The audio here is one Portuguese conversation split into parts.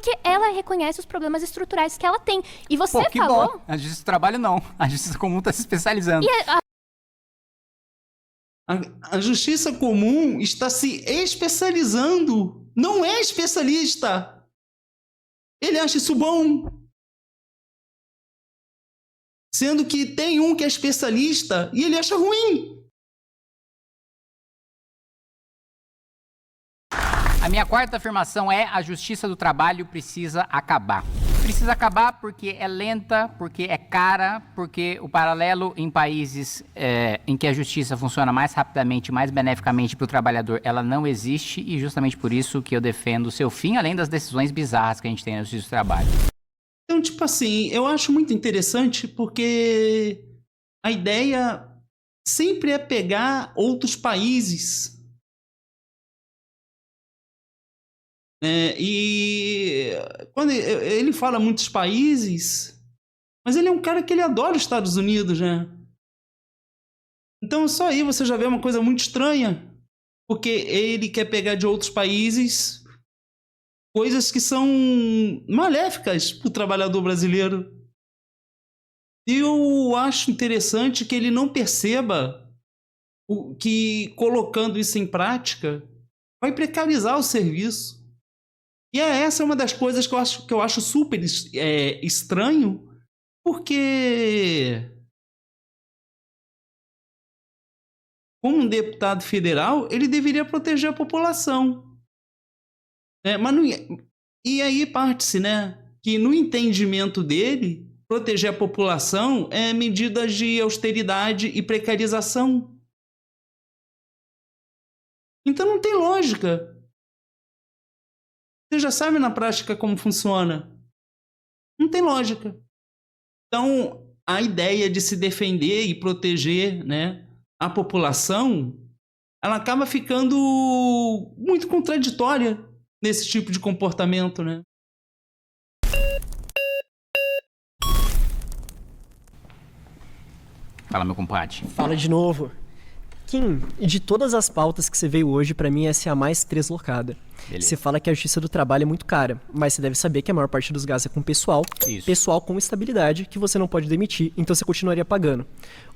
porque ela reconhece os problemas estruturais que ela tem. E você Pô, que falou... bom. A justiça do trabalho não. A justiça comum está se especializando. A justiça comum está se especializando. Não é especialista. Ele acha isso bom. Sendo que tem um que é especialista e ele acha ruim. A minha quarta afirmação é: a justiça do trabalho precisa acabar. Precisa acabar porque é lenta, porque é cara, porque o paralelo em países em que a justiça funciona mais rapidamente, mais beneficamente para o trabalhador, ela não existe, e justamente por isso que eu defendo o seu fim, além das decisões bizarras que a gente tem na justiça do trabalho. Então, tipo assim, eu acho muito interessante porque a ideia sempre é pegar outros países. E quando ele fala muitos países, mas ele é um cara que ele adora os Estados Unidos, né? Então só aí você já vê uma coisa muito estranha, porque ele quer pegar de outros países coisas que são maléficas para o trabalhador brasileiro. E eu acho interessante que ele não perceba que colocando isso em prática vai precarizar o serviço. E essa é uma das coisas que eu acho super estranho, porque como um deputado federal, ele deveria proteger a população. Mas não, e aí parte-se, né, que no entendimento dele, proteger a população é medidas de austeridade e precarização. Então não tem lógica. Você já sabe na prática como funciona. Não tem lógica. Então, a ideia de se defender e proteger, né, a população, ela acaba ficando muito contraditória nesse tipo de comportamento, né? Fala, meu compadre. Fala de novo. Kim, e de todas as pautas que você veio hoje, pra mim essa é a mais deslocada. Você fala que a justiça do trabalho é muito cara, mas você deve saber que a maior parte dos gastos é com pessoal, pessoal com estabilidade, que você não pode demitir, então você continuaria pagando.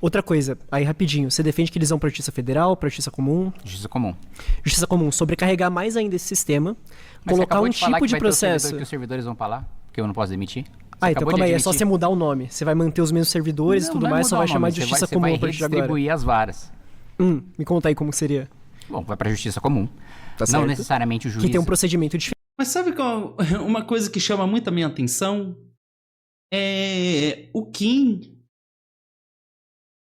Outra coisa, aí rapidinho, você defende que eles vão pra justiça federal, pra justiça comum? Justiça comum. Justiça comum, sobrecarregar mais ainda esse sistema, mas colocar um tipo de processo... Que os servidores vão falar, porque eu não posso demitir. Então calma aí, é só você mudar o nome. Você vai manter os mesmos servidores e tudo mais, só vai chamar de justiça comum a partir de agora. Você vai distribuir as varas. Me conta aí como seria. Bom, vai pra justiça comum. Tá não necessariamente o juiz. Que tem um procedimento diferente. Mas sabe qual uma coisa que chama muito a minha atenção? O Kim.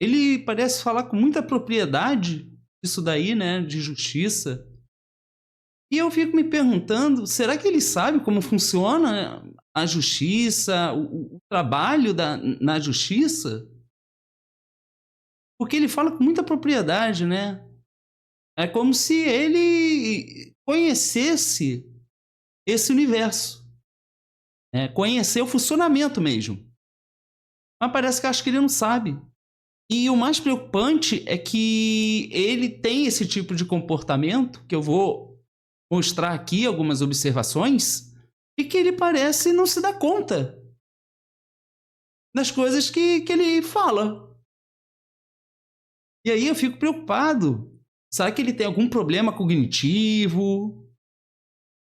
Ele parece falar com muita propriedade disso daí, né? De justiça. E eu fico me perguntando, será que ele sabe como funciona a justiça, o trabalho na justiça? Porque ele fala com muita propriedade, né? É como se ele conhecesse esse universo. Conhecer o funcionamento mesmo. Mas parece que acho que ele não sabe. E o mais preocupante é que ele tem esse tipo de comportamento, que eu vou mostrar aqui algumas observações, e que ele parece não se dar conta das coisas que ele fala. E aí eu fico preocupado. Será que ele tem algum problema cognitivo?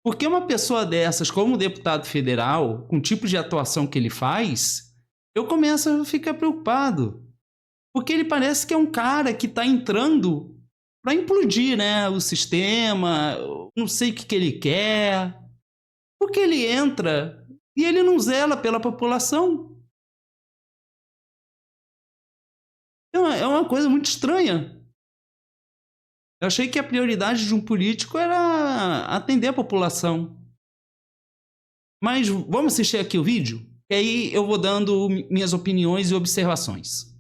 Porque uma pessoa dessas, como deputado federal, com o tipo de atuação que ele faz, eu começo a ficar preocupado. Porque ele parece que é um cara que está entrando para implodir, né, o sistema, não sei o que ele quer. Porque ele entra e ele não zela pela população. É uma coisa muito estranha. Eu achei que a prioridade de um político era atender a população. Mas vamos assistir aqui o vídeo? E aí eu vou dando minhas opiniões e observações.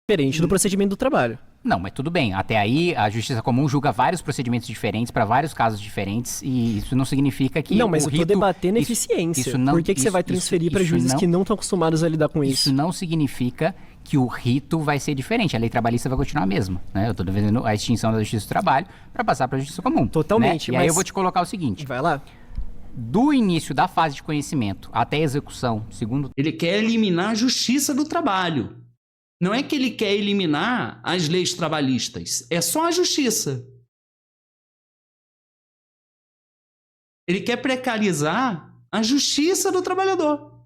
Diferente do procedimento do trabalho. Não, mas tudo bem. Até aí, a justiça comum julga vários procedimentos diferentes para vários casos diferentes, e isso não significa que não, mas o eu tô debatendo eficiência. Por que você vai transferir para juízes que não estão acostumados a lidar com isso? Isso não significa que o rito vai ser diferente. A lei trabalhista vai continuar a mesma, né? Eu tô defendendo a extinção da justiça do trabalho para passar para a justiça comum. Totalmente. Né? E aí eu vou te colocar o seguinte. Vai lá. do início da fase de conhecimento até a execução, segundo... Ele quer eliminar a justiça do trabalho. Não é que ele quer eliminar as leis trabalhistas, é só a justiça. Ele quer precarizar a justiça do trabalhador.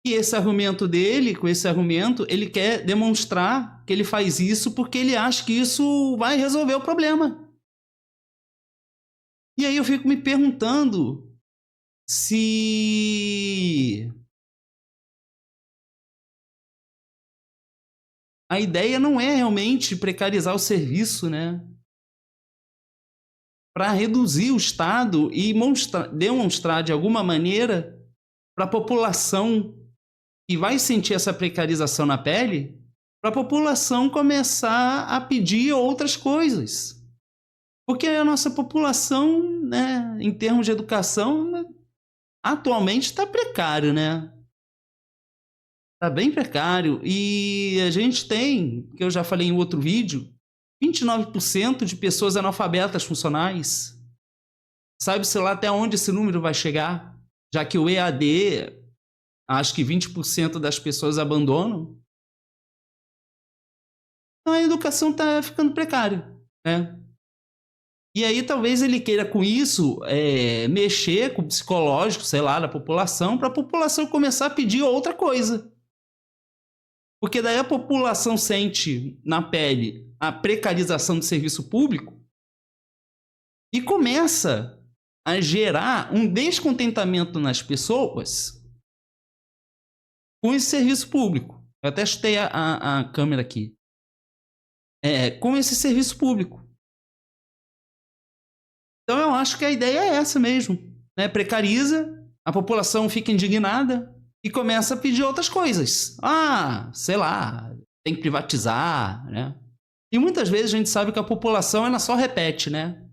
E esse argumento dele, com esse argumento, ele quer demonstrar que ele faz isso porque ele acha que isso vai resolver o problema. E aí eu fico me perguntando se a ideia não é realmente precarizar o serviço, né? Para reduzir o Estado e demonstrar de alguma maneira para a população que vai sentir essa precarização na pele, para a população começar a pedir outras coisas. Porque a nossa população, né, em termos de educação, atualmente está precário, né? Está bem precário. E a gente tem, que eu já falei em outro vídeo, 29% de pessoas analfabetas funcionais. Sabe-se lá até onde esse número vai chegar? Já que o EAD, acho que 20% das pessoas abandonam. Então a educação está ficando precária, né? E aí talvez ele queira com isso mexer com o psicológico, sei lá, da população, para a população começar a pedir outra coisa. Porque daí a população sente na pele a precarização do serviço público e começa a gerar um descontentamento nas pessoas com esse serviço público. Eu até chutei a câmera aqui. Com esse serviço público. Então eu acho que a ideia é essa mesmo, né? Precariza, a população fica indignada e começa a pedir outras coisas. Ah, sei lá, tem que privatizar, né? E muitas vezes a gente sabe que a população ela só repete, né?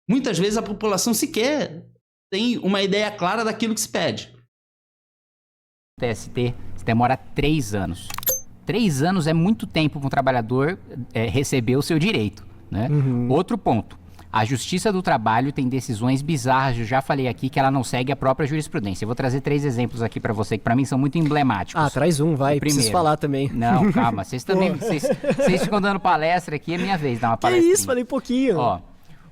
Muitas vezes a população sequer tem uma ideia clara daquilo que se pede. TST demora 3 anos. 3 anos é muito tempo para um trabalhador receber o seu direito, né? Outro ponto. A Justiça do Trabalho tem decisões bizarras, eu já falei aqui que ela não segue a própria jurisprudência. Eu vou trazer 3 exemplos aqui para você que para mim são muito emblemáticos. Ah, traz um, vai, preciso falar também. Não, calma, vocês também, vocês ficam dando palestra aqui, é minha vez de dar uma palestra. Que isso, falei pouquinho. Ó,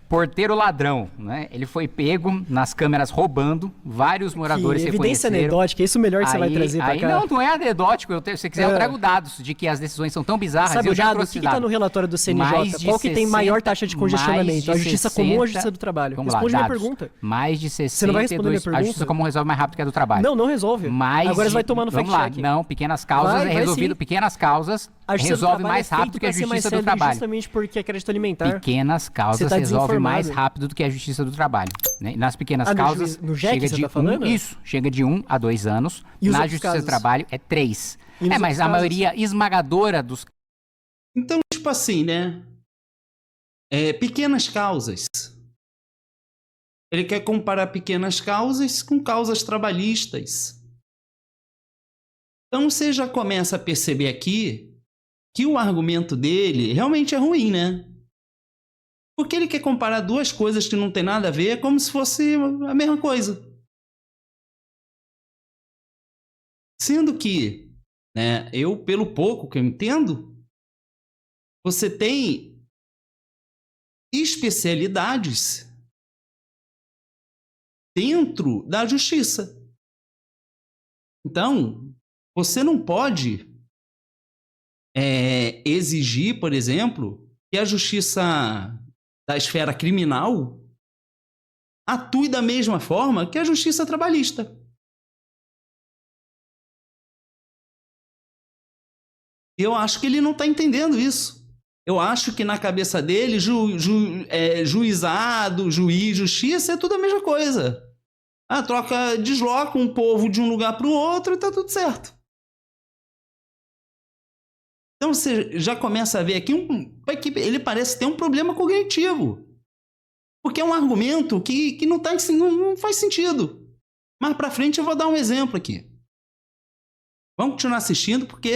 porteiro ladrão, né? Ele foi pego nas câmeras roubando, vários moradores reconheceram. Evidência anedótica, é isso o melhor que você vai trazer pra cá? Não é anedótico, se você quiser eu trago dados de que as decisões são tão bizarras. Sabe o dado? O que tá no relatório do CNJ? Qual que tem maior taxa de congestionamento? A Justiça Comum ou a Justiça do Trabalho? Responde minha pergunta. Mais de 62... Você não vai responder minha pergunta? A Justiça Comum resolve mais rápido que a do Trabalho. Não resolve. Agora você vai tomar no fact-check. Não, pequenas causas é resolvido. Pequenas causas resolve mais rápido que a Justiça do Trabalho. Justamente porque é crédito alimentar. Pequenas causas resolve mais rápido do que a Justiça do Trabalho, né? Nas pequenas causas, no JEC, chega de chega de 1 a 2 anos. E na Justiça do Trabalho é 3. Mas a maioria esmagadora dos... Então, tipo assim, né? Pequenas causas. Ele quer comparar pequenas causas com causas trabalhistas. Então, você já começa a perceber aqui que o argumento dele realmente é ruim, né? Porque ele quer comparar duas coisas que não tem nada a ver como se fosse a mesma coisa. Sendo que, né, eu, pelo pouco que eu entendo, você tem especialidades dentro da justiça. Então, você não pode exigir, por exemplo, que a justiça da esfera criminal atue da mesma forma que a justiça trabalhista. Eu acho que ele não está entendendo isso. Eu acho que na cabeça dele, juizado, juiz, justiça é tudo a mesma coisa. Desloca um povo de um lugar para o outro e está tudo certo. Então você já começa a ver aqui que ele parece ter um problema cognitivo. Porque é um argumento que não faz sentido. Mais para frente eu vou dar um exemplo aqui. Vamos continuar assistindo porque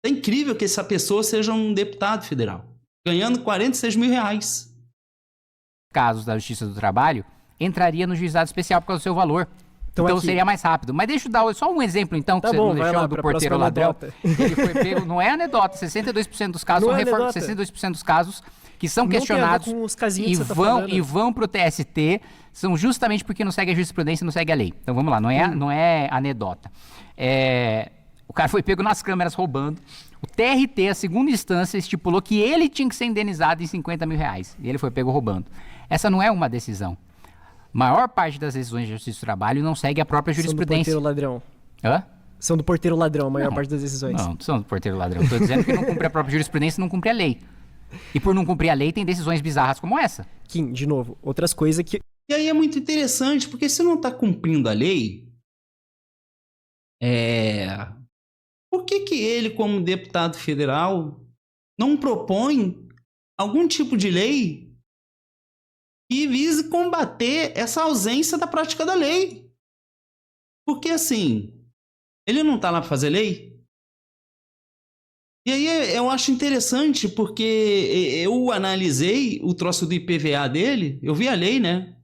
é incrível que essa pessoa seja um deputado federal. Ganhando R$46 mil. casos da Justiça do Trabalho, entraria no juizado especial por causa do seu valor. Então aqui- seria mais rápido. Mas deixa eu dar só um exemplo, então, que Tá você bom, não vai deixou lá, do pra porteiro próxima ladrão. anedota. Ele foi pego, não é anedota, 62% dos casos Não são é anedota. 62% dos casos que são Não tem a ver questionados com os casinhos e que você tá vão falando. e vão pro TST, são justamente porque não segue a jurisprudência, não segue a lei. Então vamos lá, não é anedota. O cara foi pego nas câmeras roubando. O TRT, a segunda instância, estipulou que ele tinha que ser indenizado em R$50 mil. E ele foi pego roubando. Essa não é uma decisão. Maior parte das decisões de justiça do trabalho não segue a própria São do jurisprudência. porteiro ladrão. Hã? São do porteiro ladrão, a maior Não. parte das decisões. Não são do porteiro ladrão. Estou dizendo que não cumpre a própria jurisprudência e não cumpre a lei. E por não cumprir a lei, tem decisões bizarras como essa. Kim, de novo, outras coisas que... E aí é muito interessante, porque se não está cumprindo a lei, por que ele, como deputado federal, não propõe algum tipo de lei que vise combater essa ausência da prática da lei? Porque, assim, ele não está lá para fazer lei? E aí eu acho interessante, porque eu analisei o troço do IPVA dele, eu vi a lei, né?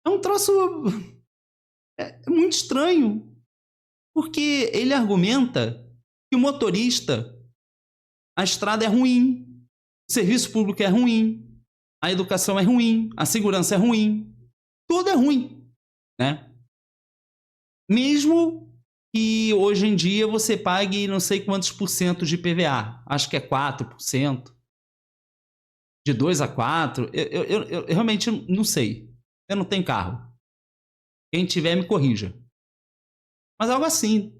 É um troço muito estranho, porque ele argumenta que o motorista, a estrada é ruim, o serviço público é ruim, a educação é ruim, a segurança é ruim, tudo é ruim, né? Mesmo que hoje em dia você pague não sei quantos por cento de IPVA, acho que é 4%, de 2 a 4%, eu realmente não sei, eu não tenho carro, quem tiver me corrija, mas algo assim.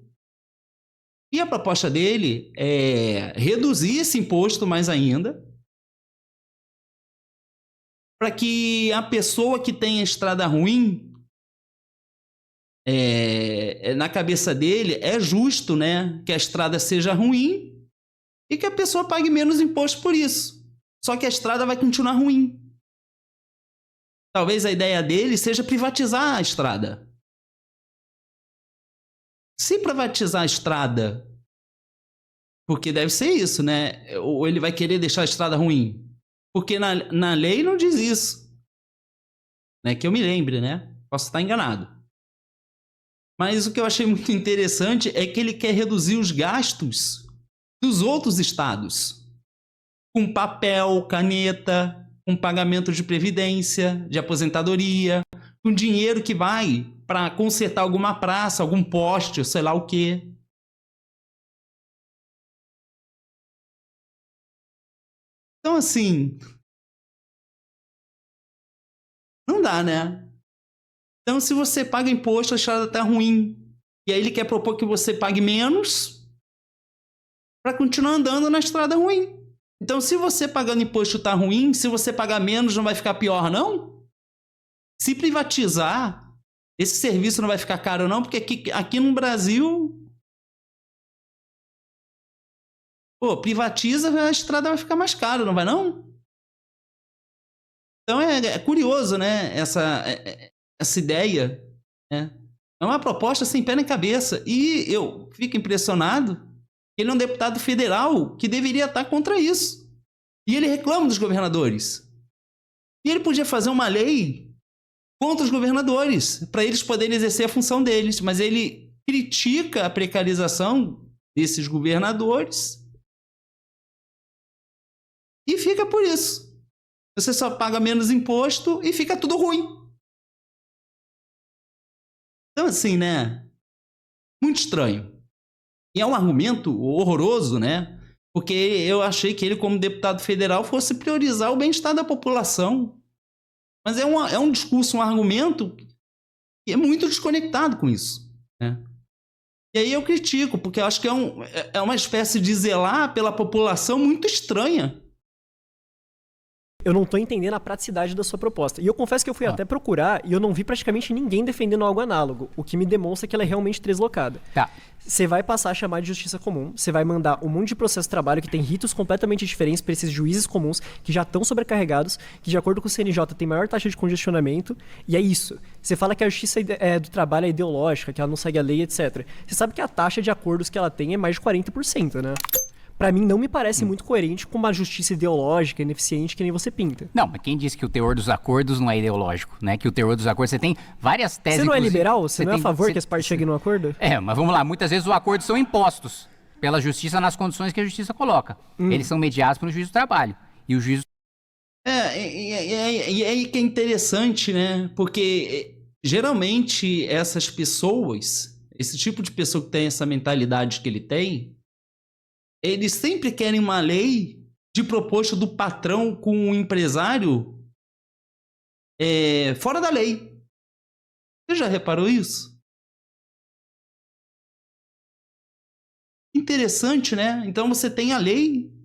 E a proposta dele é reduzir esse imposto mais ainda, para que a pessoa que tem a estrada ruim, na cabeça dele, é justo, né, que a estrada seja ruim e que a pessoa pague menos imposto por isso. Só que a estrada vai continuar ruim. Talvez a ideia dele seja privatizar a estrada. Se privatizar a estrada, porque deve ser isso, né? Ou ele vai querer deixar a estrada ruim? Porque na lei não diz isso. Né? Que eu me lembre, né? Posso estar enganado. Mas o que eu achei muito interessante é que ele quer reduzir os gastos dos outros estados. Com papel, caneta, com pagamento de previdência, de aposentadoria, com dinheiro que vai para consertar alguma praça, algum poste, sei lá o quê. Então, assim, não dá, né? Então, se você paga imposto, a estrada está ruim. E aí ele quer propor que você pague menos para continuar andando na estrada ruim. Então, se você pagando imposto está ruim, se você pagar menos, não vai ficar pior, não? Se privatizar, esse serviço não vai ficar caro, não? Porque aqui no Brasil... Pô, privatiza, a estrada vai ficar mais cara, não vai não? Então é curioso, né? Essa ideia, né? É uma proposta sem pé nem cabeça. E eu fico impressionado que ele é um deputado federal que deveria estar contra isso. E ele reclama dos governadores. E ele podia fazer uma lei contra os governadores, para eles poderem exercer a função deles. Mas ele critica a precarização desses governadores e fica por isso. Você só paga menos imposto e fica tudo ruim. Então, assim, né? Muito estranho. E é um argumento horroroso, né? Porque eu achei que ele, como deputado federal, fosse priorizar o bem-estar da população. Mas é um discurso, um argumento que é muito desconectado com isso, né? E aí eu critico, porque eu acho que é uma espécie de zelar pela população muito estranha. Eu não tô entendendo a praticidade da sua proposta. E eu confesso que eu fui até procurar e eu não vi praticamente ninguém defendendo algo análogo, o que me demonstra que ela é realmente deslocada. Tá. Você vai passar a chamar de justiça comum, você vai mandar um monte de processo de trabalho que tem ritos completamente diferentes para esses juízes comuns que já estão sobrecarregados, que de acordo com o CNJ tem maior taxa de congestionamento, e é isso. Você fala que a justiça do trabalho é ideológica, que ela não segue a lei, etc. Você sabe que a taxa de acordos que ela tem é mais de 40%, né? pra mim não me parece muito coerente com uma justiça ideológica, ineficiente, que nem você pinta. Não, mas quem disse que o teor dos acordos não é ideológico, né? Que o teor dos acordos, você tem várias teses... Você não é inclusive, liberal? Você não é a favor que as partes cheguem num acordo? Mas vamos lá, muitas vezes os acordos são impostos pela justiça nas condições que a justiça coloca. Eles são mediados pelo juiz do trabalho. E o juiz... E aí que é interessante, né? Porque geralmente essas pessoas, esse tipo de pessoa que tem essa mentalidade que ele tem, eles sempre querem uma lei de proposta do patrão com o empresário fora da lei. Você já reparou isso? Interessante, né? Então você tem a lei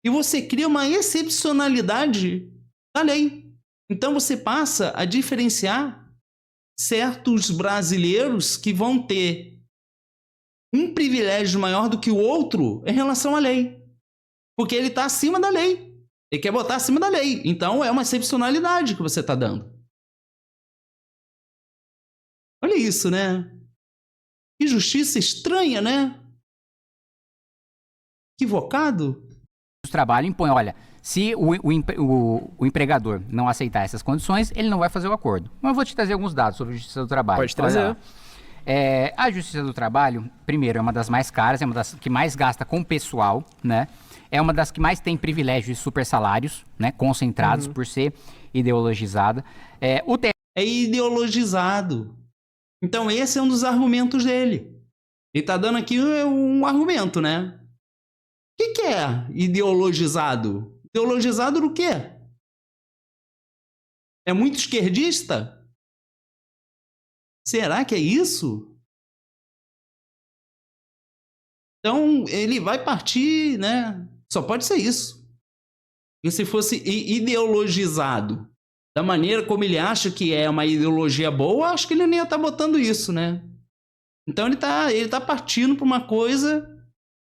e você cria uma excepcionalidade da lei. Então você passa a diferenciar certos brasileiros que vão ter um privilégio maior do que o outro em relação à lei. Porque ele está acima da lei. Ele quer botar acima da lei. Então é uma excepcionalidade que você está dando. Olha isso, né? Que justiça estranha, né? Equivocado. O trabalho impõe, olha, se o empregador não aceitar essas condições, ele não vai fazer o acordo. Mas eu vou te trazer alguns dados sobre a Justiça do Trabalho. Pode trazer. A Justiça do Trabalho, primeiro, é uma das mais caras, é uma das que mais gasta com pessoal, né? É uma das que mais tem privilégios e super salários, né? Concentrados por ser ideologizada. É ideologizado. Então esse é um dos argumentos dele. Ele tá dando aqui um argumento, né? O que é ideologizado? Ideologizado do quê? É muito esquerdista? Será que é isso? Então, ele vai partir, né? Só pode ser isso. E se fosse ideologizado da maneira como ele acha que é uma ideologia boa, acho que ele nem ia estar botando isso, né? Então, ele tá partindo para uma coisa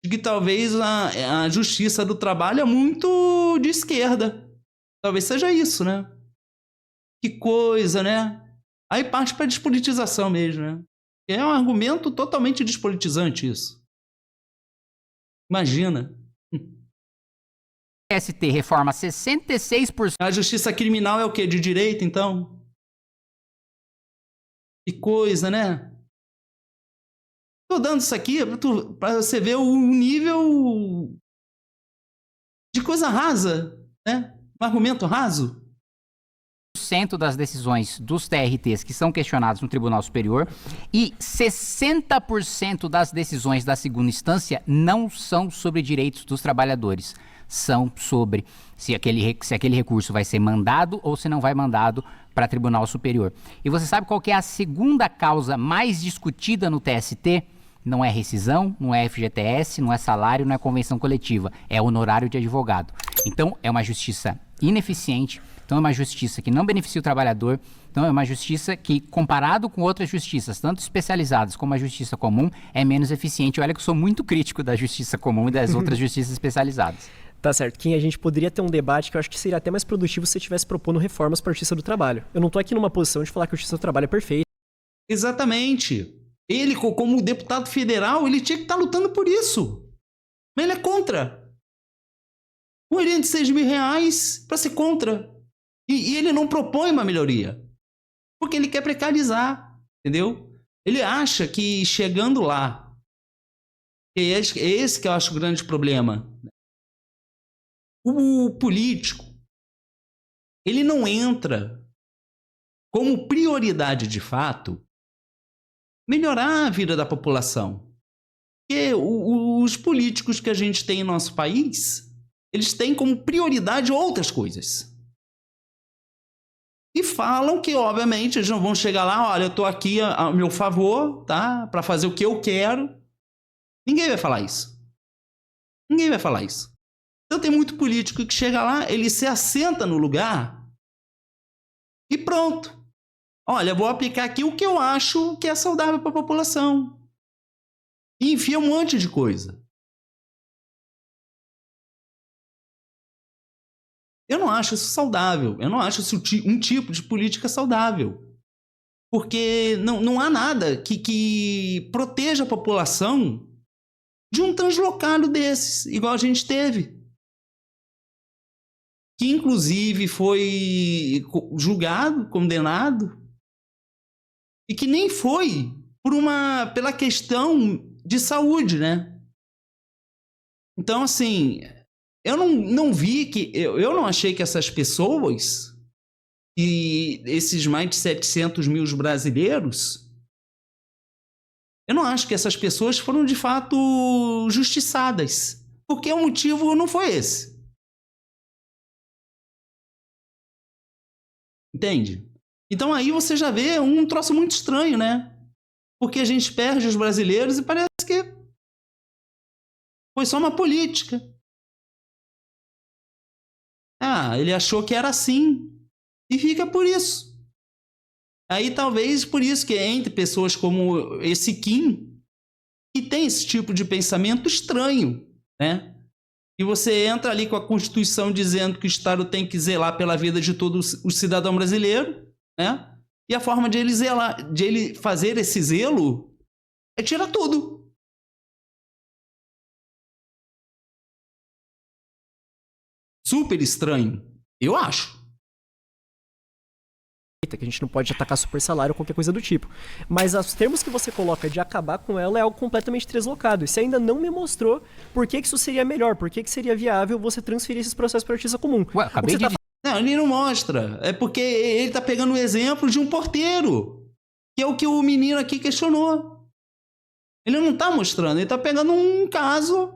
de que talvez a justiça do trabalho é muito de esquerda. Talvez seja isso, né? Que coisa, né? Aí parte para despolitização mesmo, né? É um argumento totalmente despolitizante isso. Imagina. ST reforma 66%. A justiça criminal é o quê? De direita, então? Que coisa, né? Tô dando isso aqui para você ver o nível de coisa rasa, né? Um argumento raso. Das decisões dos TRTs que são questionados no Tribunal Superior e 60% das decisões da segunda instância não são sobre direitos dos trabalhadores. São sobre se aquele recurso vai ser mandado ou se não vai mandado para Tribunal Superior. E você sabe qual que é a segunda causa mais discutida no TST? Não é rescisão, não é FGTS, não é salário, não é convenção coletiva. É honorário de advogado. Então, é uma justiça ineficiente. Então é uma justiça que não beneficia o trabalhador, então é uma justiça que, comparado com outras justiças, tanto especializadas como a justiça comum, é menos eficiente. Olha que eu sou muito crítico da justiça comum e das outras justiças especializadas. Tá certo. Kim, a gente poderia ter um debate que eu acho que seria até mais produtivo se você estivesse propondo reformas para a Justiça do Trabalho. Eu não tô aqui numa posição de falar que a Justiça do Trabalho é perfeita. Exatamente. Ele, como deputado federal, ele tinha que estar lutando por isso. Mas ele é contra. Um iria de R$6.000 para ser contra. E ele não propõe uma melhoria. Porque ele quer precarizar, entendeu? Ele acha que chegando lá, esse que eu acho o grande problema. O político, ele não entra como prioridade de fato melhorar a vida da população. Porque os políticos que a gente tem em nosso país, eles têm como prioridade outras coisas. E falam que, obviamente, eles não vão chegar lá, olha, eu tô aqui a meu favor, tá? Para fazer o que eu quero. Ninguém vai falar isso. Ninguém vai falar isso. Então tem muito político que chega lá, ele se assenta no lugar e pronto. Olha, vou aplicar aqui o que eu acho que é saudável para a população. E enfia um monte de coisa. Eu não acho isso saudável. Eu não acho isso um tipo de política saudável. Porque não há nada que proteja a população de um translocado desses, igual a gente teve. Que inclusive foi julgado, condenado, e que nem foi pela questão de saúde, né? Então, assim, eu não vi que... Eu não achei que essas pessoas, e esses mais de 700 mil brasileiros, eu não acho que essas pessoas foram de fato justiçadas, porque o motivo não foi esse. Entende? Então aí você já vê um troço muito estranho, né? Porque a gente perde os brasileiros e parece que foi só uma política. Ah, ele achou que era assim. E fica por isso. Aí talvez por isso que entre pessoas como esse Kim, que tem esse tipo de pensamento estranho, né? E você entra ali com a Constituição dizendo que o Estado tem que zelar pela vida de todo o cidadão brasileiro, né? E a forma de ele zelar, de ele fazer esse zelo é tirar tudo. Super estranho, eu acho. Que a gente não pode atacar super salário ou qualquer coisa do tipo. Mas os termos que você coloca de acabar com ela é algo completamente deslocado. E você ainda não me mostrou por que isso seria melhor, por que seria viável você transferir esses processos para a justiça comum. Ué, acabei de... Não, ele não mostra. É porque ele tá pegando o exemplo de um porteiro, que é o que o menino aqui questionou. Ele não tá mostrando, ele tá pegando um caso,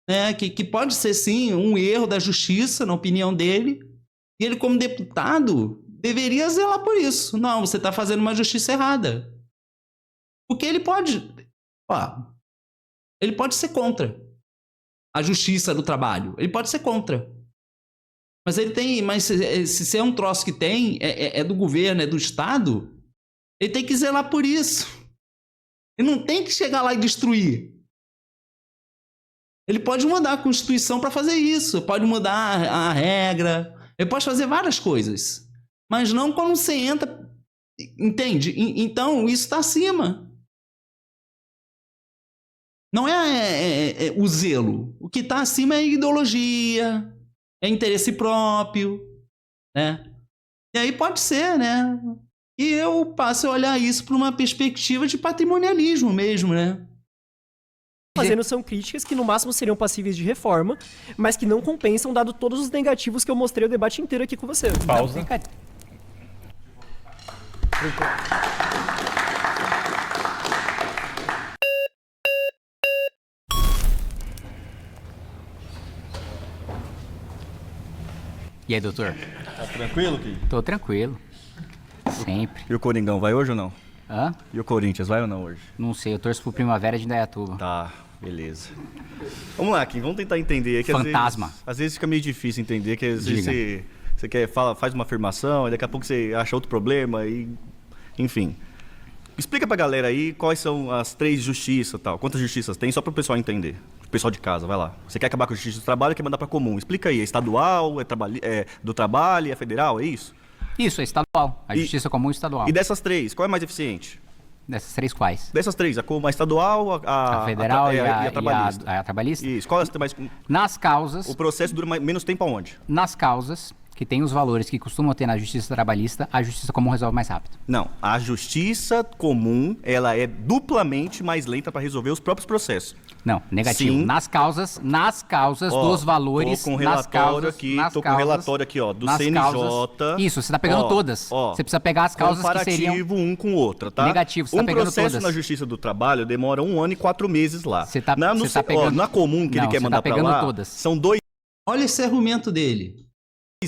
né, que pode ser sim um erro da justiça, na opinião dele. E ele, como deputado, deveria zelar por isso. Não, você está fazendo uma justiça errada. Porque ele pode... ele pode ser contra a justiça do trabalho. Ele pode ser contra. Mas ele tem... Mas se é um troço que tem, é do governo, é do Estado, ele tem que zelar por isso. Ele não tem que chegar lá e destruir. Ele pode mudar a Constituição para fazer isso. Pode mudar a regra. Ele pode fazer várias coisas. Mas não quando você entra... Entende? Então, isso está acima. Não é o zelo. O que está acima é a ideologia, é interesse próprio, né? E aí pode ser, né? E eu passo a olhar isso por uma perspectiva de patrimonialismo mesmo, né? Fazendo são críticas que no máximo seriam passíveis de reforma, mas que não compensam dado todos os negativos que eu mostrei o debate inteiro aqui com você. Pausa. E aí, doutor? Tá tranquilo, Kim? Tô tranquilo. Sempre. E o Coringão vai hoje ou não? Hã? E o Corinthians vai ou não hoje? Não sei, eu torço pro Primavera de Indaiatuba. Tá, beleza. Vamos lá, Kim, vamos tentar entender. Que Fantasma. Às vezes fica meio difícil entender, que às vezes Diga. você faz uma afirmação e daqui a pouco você acha outro problema e... Enfim. Explica pra galera aí quais são as 3 justiças e tal. Quantas justiças tem, só pro pessoal entender. O pessoal de casa, vai lá. Você quer acabar com a justiça do trabalho e quer mandar pra comum. Explica aí, é estadual, é do trabalho, é federal, é isso? Isso, é estadual. A Justiça Comum Estadual. E dessas 3, qual é mais eficiente? Dessas 3 quais? Dessas 3, a estadual, A federal e a trabalhista. a trabalhista? Isso, qual é a mais... Nas causas... O processo dura menos tempo aonde? Nas causas que tem os valores que costumam ter na Justiça Trabalhista, a Justiça Comum resolve mais rápido. Não, a Justiça Comum, ela é duplamente mais lenta para resolver os próprios processos. Não, negativo. Sim. Nas causas dos valores... Tô com nas causas, aqui, nas tô com causas, relatório aqui, ó, do nas CNJ. Causas, isso, você tá pegando todas. Você precisa pegar as causas que seriam... Comparativo um com o outro, tá? Negativo, você tá pegando processo todas. Na Justiça do Trabalho demora 1 ano e 4 meses lá. Você tá pegando... na comum que Não, ele quer você mandar tá pra pegando lá, todas. são 2 Olha esse argumento dele.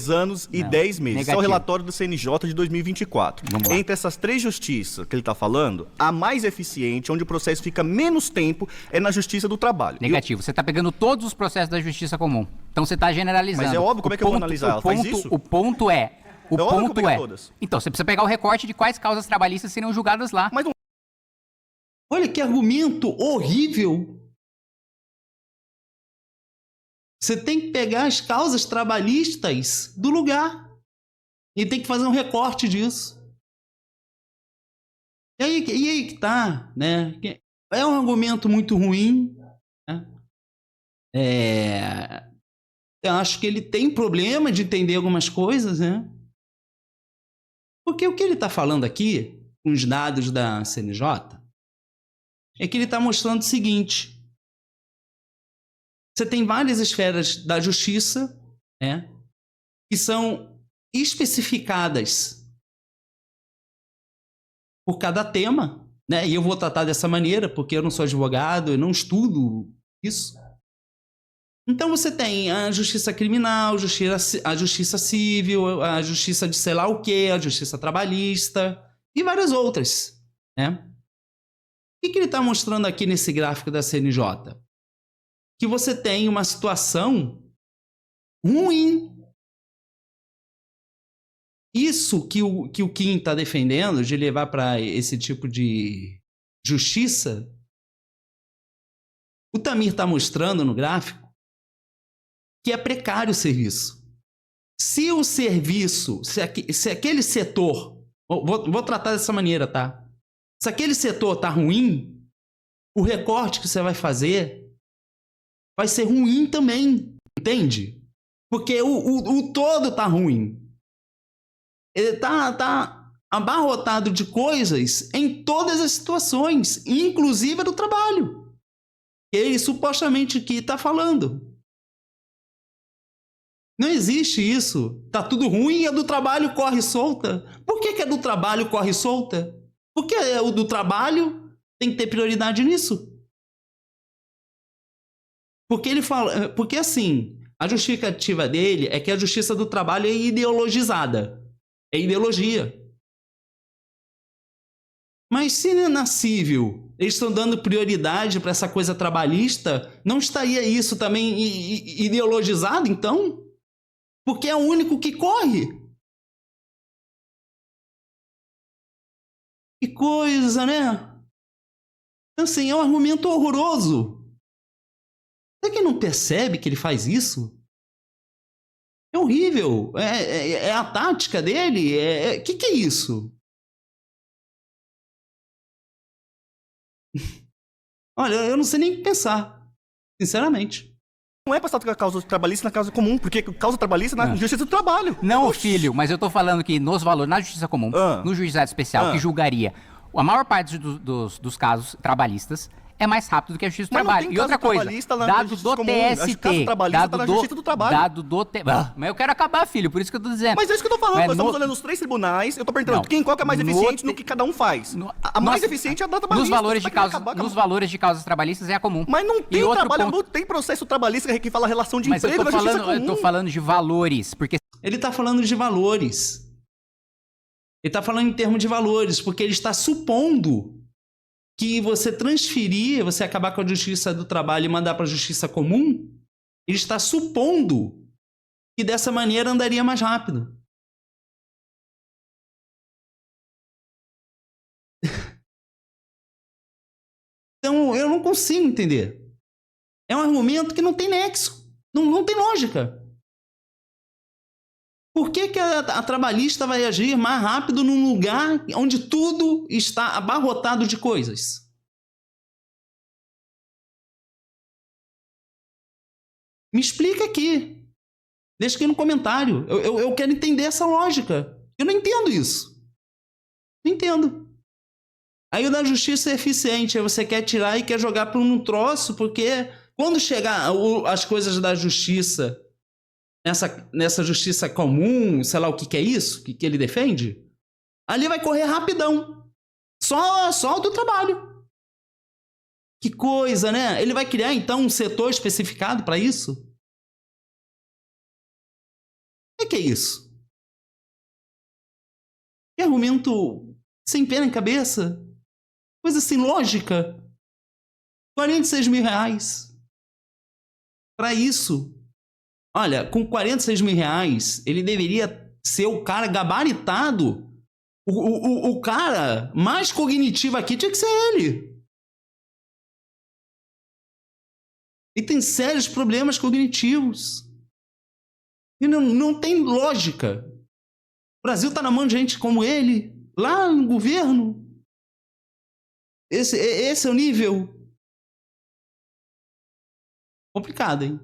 anos e Não, 10 meses. Esse é o negativo. relatório do CNJ de 2024. Vamos lá. Entre essas 3 justiças que ele está falando, a mais eficiente, onde o processo fica menos tempo, é na Justiça do Trabalho. Negativo. Você está pegando todos os processos da Justiça Comum. Então você está generalizando. Mas é óbvio, como é que eu vou analisar? Ela faz isso? O ponto é... O É óbvio que eu ponto pego é... todas. Então, você precisa pegar o recorte de quais causas trabalhistas seriam julgadas lá. Mas não... Olha que argumento horrível. Você tem que pegar as causas trabalhistas do lugar. E tem que fazer um recorte disso. E aí que tá, né? É um argumento muito ruim, né? Eu acho que ele tem problema de entender algumas coisas, né? Porque o que ele está falando aqui, com os dados da CNJ, é que ele está mostrando o seguinte: você tem várias esferas da justiça, né, que são especificadas por cada tema, né? E eu vou tratar dessa maneira, porque eu não sou advogado, eu não estudo isso. Então você tem a justiça criminal, a justiça civil, a justiça de sei lá o quê, a justiça trabalhista e várias outras, né? O que ele está mostrando aqui nesse gráfico da CNJ? Que você tem uma situação ruim. Isso que o Kim está defendendo, de levar para esse tipo de justiça, o Tamir está mostrando no gráfico que é precário o serviço. Se o serviço, se aquele setor, vou tratar dessa maneira, tá? Se aquele setor tá ruim, o recorte que você vai fazer vai ser ruim também, entende? Porque o todo tá ruim. Ele tá abarrotado de coisas em todas as situações, inclusive a do trabalho. Que ele supostamente aqui está falando. Não existe isso. Tá tudo ruim e a do trabalho corre solta. Por que a do trabalho corre solta? Porque o do trabalho tem que ter prioridade nisso. Porque ele fala, porque assim, a justificativa dele é que a justiça do trabalho é ideologizada. É ideologia. Mas se na civil eles estão dando prioridade para essa coisa trabalhista, não estaria isso também ideologizado, então? Porque é o único que corre. Que coisa, né? Assim, é um argumento horroroso. Será que não percebe que ele faz isso? É horrível. É a tática dele. Que é isso? Olha, eu não sei nem o que pensar. Sinceramente. Não é pra estar causa trabalhista na causa comum, porque causa trabalhista na justiça do trabalho. Não, filho, mas eu tô falando que nos valores, na justiça comum, no juizado especial, que julgaria a maior parte dos casos trabalhistas, é mais rápido do que a justiça do trabalho. E outra coisa, dado do TST, dado do mas eu quero acabar, filho, por isso que eu tô dizendo. Mas é isso que eu tô falando, nós estamos olhando os 3 tribunais, eu tô perguntando qual que é mais eficiente no que cada um faz. A mais eficiente é a da trabalhista. Nos valores de causas trabalhistas é a comum. Mas não tem trabalho, não tem processo trabalhista que fala relação de emprego na justiça comum. Eu tô falando de valores, porque... Ele tá falando de valores. Ele está falando em termos de valores, porque ele está supondo que você transferir, você acabar com a justiça do trabalho e mandar para a justiça comum, ele está supondo que dessa maneira andaria mais rápido. Então, eu não consigo entender. É um argumento que não tem nexo, não tem lógica. Por que a trabalhista vai agir mais rápido num lugar onde tudo está abarrotado de coisas? Me explica aqui. Deixa aqui no comentário. Eu quero entender essa lógica. Eu não entendo isso. Não entendo. Aí o da justiça é eficiente. Aí você quer tirar e quer jogar para um troço, porque quando chegar as coisas da justiça... Nessa justiça comum, sei lá o que é isso, que ele defende, ali vai correr rapidão. Só o do trabalho. Que coisa, né? Ele vai criar, então, um setor especificado para isso? O que é isso? Que argumento sem pé na cabeça? Coisa sem lógica. R$46 mil. Para isso... Olha, com R$46 mil, ele deveria ser o cara gabaritado. O cara mais cognitivo aqui tinha que ser ele. Ele tem sérios problemas cognitivos. E não tem lógica. O Brasil está na mão de gente como ele, lá no governo. Esse é o nível. Complicado, hein?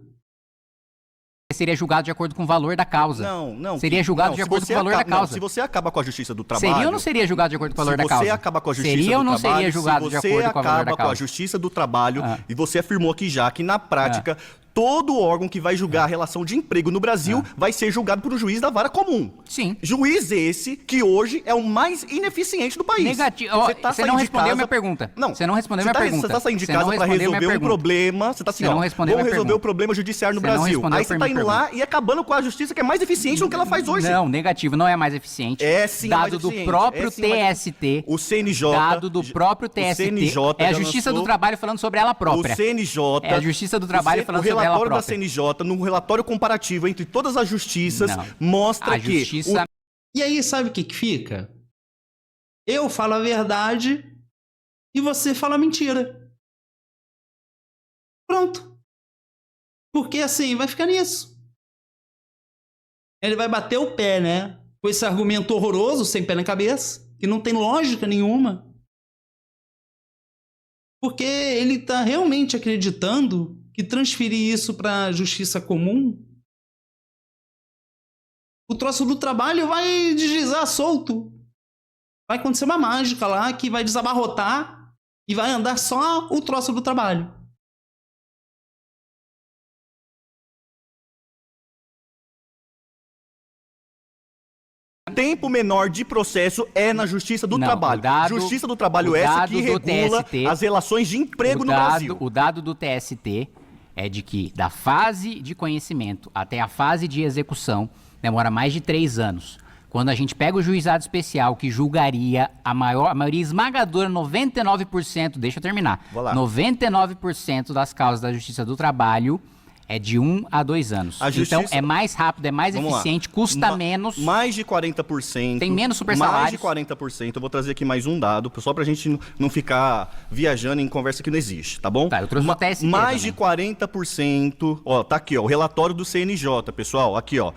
Seria julgado de acordo com o valor da causa. Não. Seria julgado de acordo com o valor da causa. Se você acaba com a justiça do trabalho... Seria ou não seria julgado de acordo com o valor da causa? Se você acaba com a justiça seria do ou não trabalho... seria julgado de acordo com o valor da Se você acaba com a causa? justiça do trabalho, e você afirmou aqui já que, na prática, todo órgão que vai julgar a relação de emprego no Brasil vai ser julgado por um juiz da vara comum. Sim. Juiz esse que hoje é o mais ineficiente do país. Negativo. Você não respondeu a minha pergunta. Não. Você não respondeu a minha pergunta. Você tá saindo de casa pra resolver um problema. Você tá assim, vamos resolver o problema judiciário no Brasil. Aí você tá indo lá e acabando com a justiça que é mais eficiente do que ela faz hoje. Não, negativo. Não é mais eficiente. É sim, dado do próprio TST. O CNJ. Dado do próprio TST. CNJ é a Justiça do Trabalho falando sobre ela própria. O CNJ. É a Justiça do Trabalho falando sobre ela própria. O relatório da CNJ, no relatório comparativo entre todas as justiças, mostra que... E aí, sabe o que fica? Eu falo a verdade e você fala a mentira. Pronto. Porque assim, vai ficar nisso. Ele vai bater o pé, né? Com esse argumento horroroso, sem pé na cabeça, que não tem lógica nenhuma. Porque ele tá realmente acreditando que transferir isso para a justiça comum, o troço do trabalho vai deslizar solto. Vai acontecer uma mágica lá que vai desabarrotar e vai andar só o troço do trabalho. Tempo menor de processo é na Justiça do Trabalho. Justiça do Trabalho essa que regula as relações de emprego no Brasil. O dado do TST é de que da fase de conhecimento até a fase de execução demora mais de 3 anos. Quando a gente pega o juizado especial que julgaria a maioria esmagadora, 99%, deixa eu terminar, 99% das causas da Justiça do Trabalho é de 1 a 2 anos. Então é mais rápido, é mais eficiente, custa menos. Mais de 40%. Tem menos super salários. Mais de 40%. Eu vou trazer aqui mais um dado, só pra gente não ficar viajando em conversa que não existe, tá bom? Tá, eu trouxe o TST mais também. de 40%. Ó, tá aqui, ó, o relatório do CNJ, pessoal. Aqui, ó.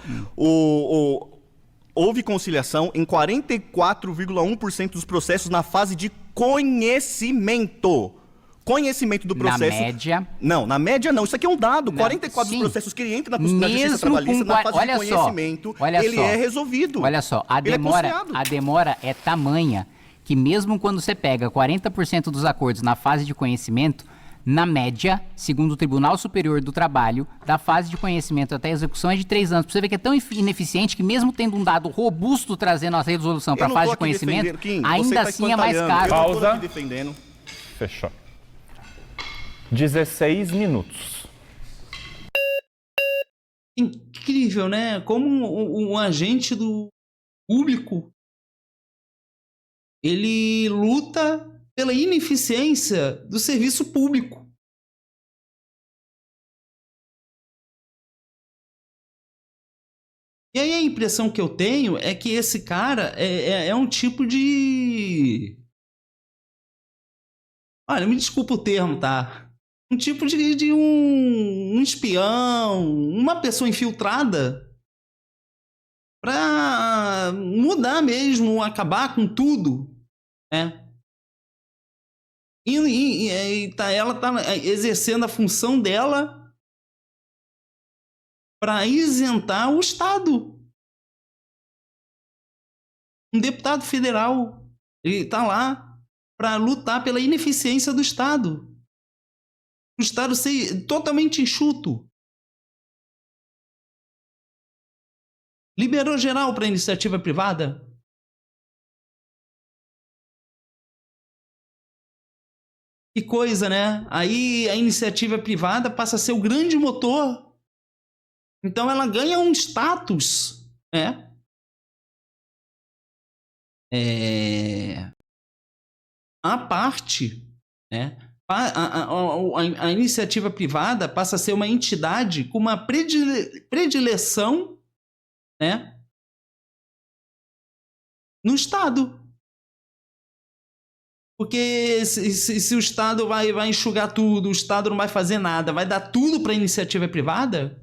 Houve conciliação em 44,1% dos processos na fase de conhecimento. Conhecimento do processo. Na média? Não, na média não. Isso aqui é um dado. 44 dos processos que ele entra na Justiça Trabalhista na fase de conhecimento, ele é resolvido. Olha só, a demora é tamanha que mesmo quando você pega 40% dos acordos na fase de conhecimento, na média, segundo o Tribunal Superior do Trabalho, da fase de conhecimento até a execução é de 3 anos. Pra você ver que é tão ineficiente que mesmo tendo um dado robusto trazendo a resolução para a fase de conhecimento, ainda assim é mais caro. Pausa. Fechou. 16 minutos. Incrível, né? Como um agente do público, ele luta pela ineficiência do serviço público. E aí a impressão que eu tenho é que esse cara é um tipo de... Olha, me desculpa o termo, tá? Um tipo de um espião, uma pessoa infiltrada para mudar mesmo, acabar com tudo, né? Ela tá exercendo a função dela para isentar o Estado. Um deputado federal, ele tá lá para lutar pela ineficiência do Estado. O Estado ser totalmente enxuto. Liberou geral para a iniciativa privada. Que coisa, né? Aí a iniciativa privada passa a ser o grande motor. Então ela ganha um status, né? A parte, né? A iniciativa privada passa a ser uma entidade com uma predileção, né, no Estado. Porque se o Estado vai enxugar tudo, o Estado não vai fazer nada, vai dar tudo para a iniciativa privada,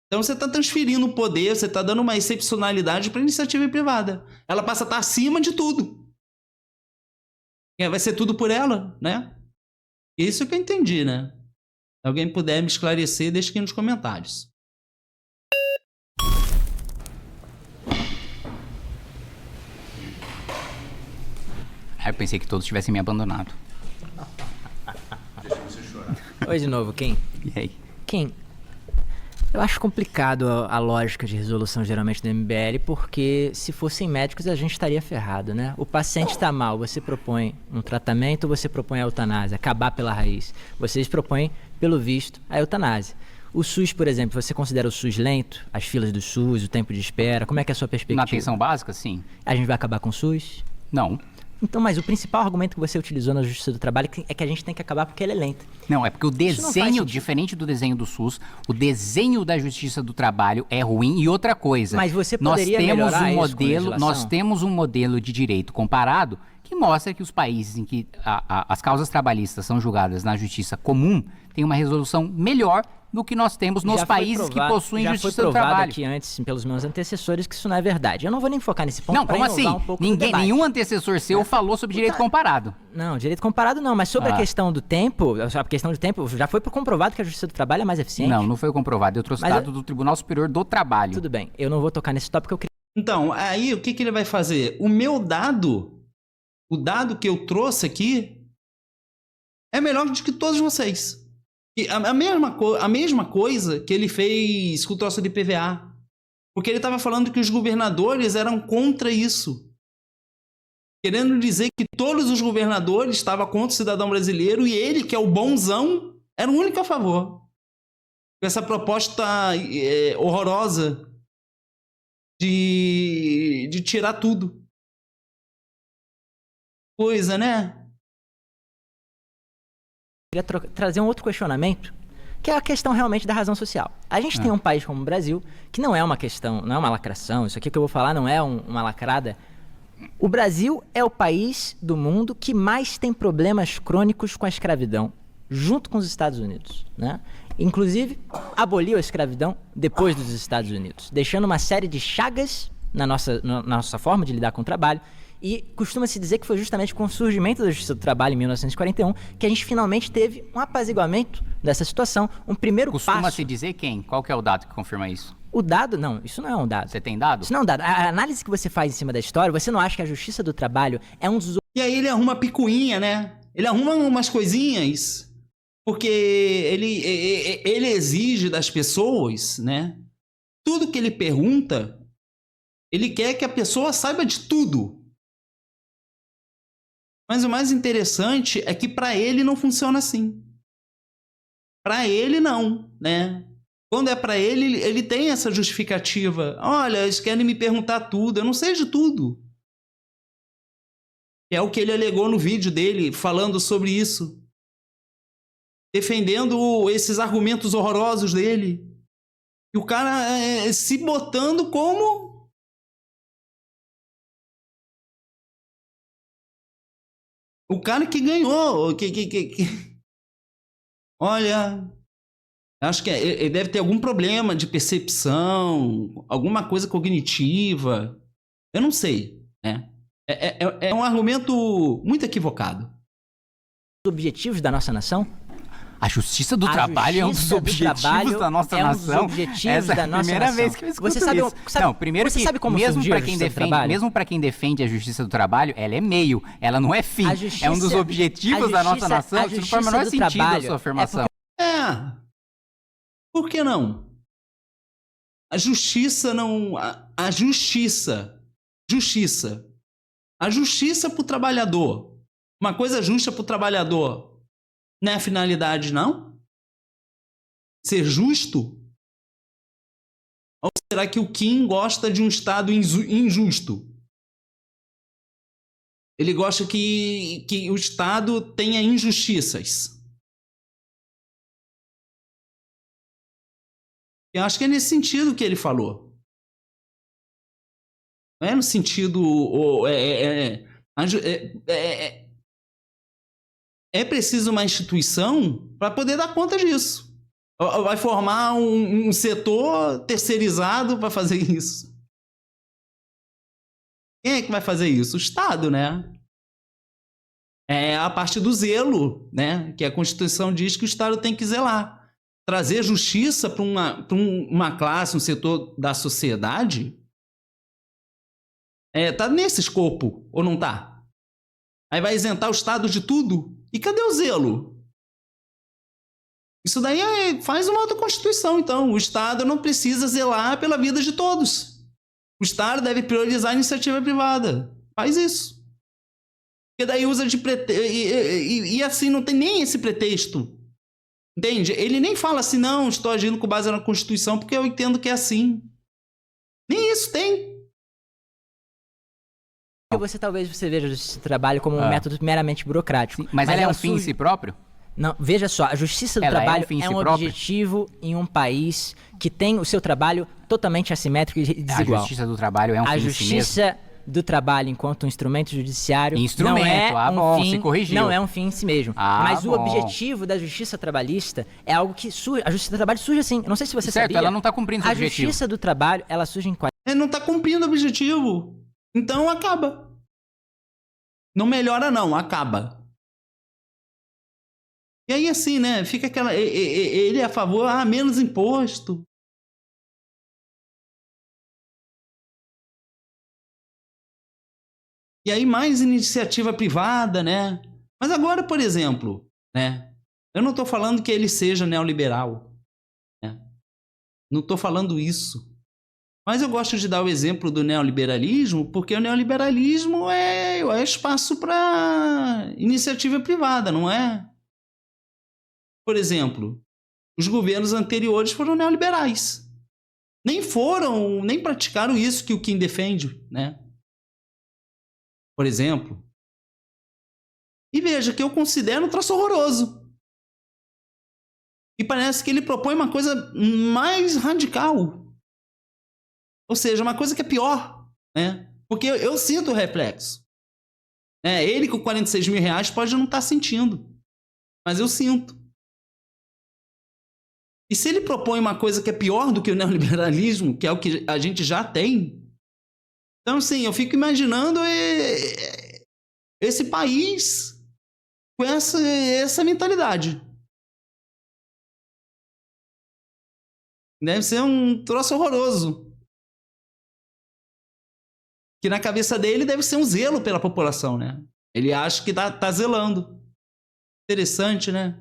então você está transferindo o poder, você está dando uma excepcionalidade para a iniciativa privada. Ela passa a estar acima de tudo. Vai ser tudo por ela, né? Isso que eu entendi, né? Se alguém puder me esclarecer, deixe aqui nos comentários. Eu pensei que todos tivessem me abandonado. Oi de novo, Kim. E aí? Kim, eu acho complicado a lógica de resolução geralmente do MBL, porque se fossem médicos a gente estaria ferrado, né? O paciente está mal, você propõe um tratamento ou você propõe a eutanásia, acabar pela raiz. Vocês propõem, pelo visto, a eutanásia. O SUS, por exemplo, você considera o SUS lento? As filas do SUS, o tempo de espera? Como é que é a sua perspectiva? Na atenção básica, sim. A gente vai acabar com o SUS? Não. Então, mas o principal argumento que você utilizou na Justiça do Trabalho é que a gente tem que acabar porque ele é lento. Não, é porque o não faz desenho, sentido. diferente do desenho do SUS, o desenho da Justiça do Trabalho é ruim. E outra coisa, Mas você poderia melhorar isso com legislação? nós temos um modelo de direito comparado que mostra que os países em que as causas trabalhistas são julgadas na justiça comum têm uma resolução melhor do que nós temos nos países que possuem justiça do trabalho. Já foi provado aqui antes, pelos meus antecessores, que isso não é verdade. Eu não vou nem focar nesse ponto. Não, pra como assim? inovar um pouco no debate. Nenhum antecessor seu falou sobre direito comparado. Não, direito comparado não, mas sobre a questão do tempo, já foi comprovado que a Justiça do Trabalho é mais eficiente? Não foi comprovado. Eu trouxe dado do Tribunal Superior do Trabalho. Tudo bem, eu não vou tocar nesse tópico, eu queria... Então, aí o que ele vai fazer? O dado que eu trouxe aqui é melhor do que todos vocês. E a mesma coisa que ele fez com o troço de PVA. Porque ele estava falando que os governadores eram contra isso. Querendo dizer que todos os governadores estavam contra o cidadão brasileiro e ele, que é o bonzão, era o único a favor. Com essa proposta horrorosa de tirar tudo. Coisa, né? trazer um outro questionamento, que é a questão realmente da razão social. A gente tem um país como o Brasil, que não é uma questão, não é uma lacração, isso aqui que eu vou falar não é uma lacrada. O Brasil é o país do mundo que mais tem problemas crônicos com a escravidão, junto com os Estados Unidos, né? Inclusive, aboliu a escravidão depois dos Estados Unidos, deixando uma série de chagas na nossa forma de lidar com o trabalho. E costuma-se dizer que foi justamente com o surgimento da Justiça do Trabalho em 1941 que a gente finalmente teve um apaziguamento dessa situação, um primeiro passo. Costuma-se dizer quem? Qual que é o dado que confirma isso? O dado, não, isso não é um dado. Você tem dado? Isso não é um dado. A análise que você faz em cima da história, você não acha que a Justiça do Trabalho é um dos... E aí ele arruma picuinha, né? Ele arruma umas coisinhas, porque ele exige das pessoas, né? Tudo que ele pergunta, ele quer que a pessoa saiba de tudo. Mas o mais interessante é que para ele não funciona assim. Para ele não, né? Quando é para ele, ele tem essa justificativa. Olha, eles querem me perguntar tudo, eu não sei de tudo. É o que ele alegou no vídeo dele, falando sobre isso. Defendendo esses argumentos horrorosos dele. E o cara se botando como... o cara que ganhou, olha, acho que ele deve ter algum problema de percepção, alguma coisa cognitiva, eu não sei, né? É um argumento muito equivocado. Os objetivos da nossa nação? A Justiça do Trabalho é um dos objetivos da nossa nação. Essa é a primeira vez que eu escuto isso. Não, primeiro que mesmo para quem defende a Justiça do Trabalho, ela é meio, ela não é fim. É um dos objetivos da nossa nação. Isso não faz o menor sentido a sua afirmação. Por que não? A justiça não... A justiça pro trabalhador. Uma coisa justa pro trabalhador. Não é a finalidade, não? Ser justo? Ou será que o Kim gosta de um Estado injusto? Ele gosta que o Estado tenha injustiças. Eu acho que é nesse sentido que ele falou. Não é no sentido... É preciso uma instituição para poder dar conta disso. Vai formar um setor terceirizado para fazer isso. Quem é que vai fazer isso? O Estado, né? é a parte do zelo, né? Que a Constituição diz que o Estado tem que zelar. Trazer justiça para uma classe, um setor da sociedade, tá nesse escopo, ou não tá? Aí vai isentar o Estado de tudo? E cadê o zelo? Isso daí faz uma outra Constituição, então. O Estado não precisa zelar pela vida de todos. O Estado deve priorizar a iniciativa privada. Faz isso. Porque daí usa de pretexto. E assim, não tem nem esse pretexto. Entende? Ele nem fala assim, não, estou agindo com base na Constituição, porque eu entendo que é assim. Nem isso tem. Talvez você veja a justiça do trabalho como um método meramente burocrático. Sim, mas ela é um fim em si próprio? Não, veja só, a justiça do trabalho é um objetivo em um país que tem o seu trabalho totalmente assimétrico e desigual. A justiça do trabalho é um fim em si mesmo? A justiça do trabalho enquanto um instrumento judiciário se corrigiu. Não é um fim em si mesmo. Mas o objetivo da justiça trabalhista é algo que surge. A justiça do trabalho surge assim. Eu não sei se você sabia. Ela não está cumprindo o objetivo. A justiça do trabalho, ela surge em Ele não está cumprindo o objetivo. Então acaba. Não melhora não, acaba. E aí assim, né, fica aquela... Ele é a favor, menos imposto. E aí mais iniciativa privada, né? Mas agora, por exemplo, né, eu não estou falando que ele seja neoliberal, né? Não estou falando isso. Mas eu gosto de dar o exemplo do neoliberalismo, porque o neoliberalismo é espaço para iniciativa privada, não é? Por exemplo, os governos anteriores foram neoliberais. Nem praticaram isso que o Kim defende, né? Por exemplo. E veja que eu considero um troço horroroso. E parece que ele propõe uma coisa mais radical. Ou seja, uma coisa que é pior, né? Porque eu sinto o reflexo. Ele com 46 mil reais pode não estar sentindo. Mas eu sinto. E se ele propõe uma coisa que é pior do que o neoliberalismo, que é o que a gente já tem, então, assim, eu fico imaginando esse país com essa mentalidade. Deve ser um troço horroroso. Que na cabeça dele deve ser um zelo pela população, né? Ele acha que tá zelando. Interessante, né?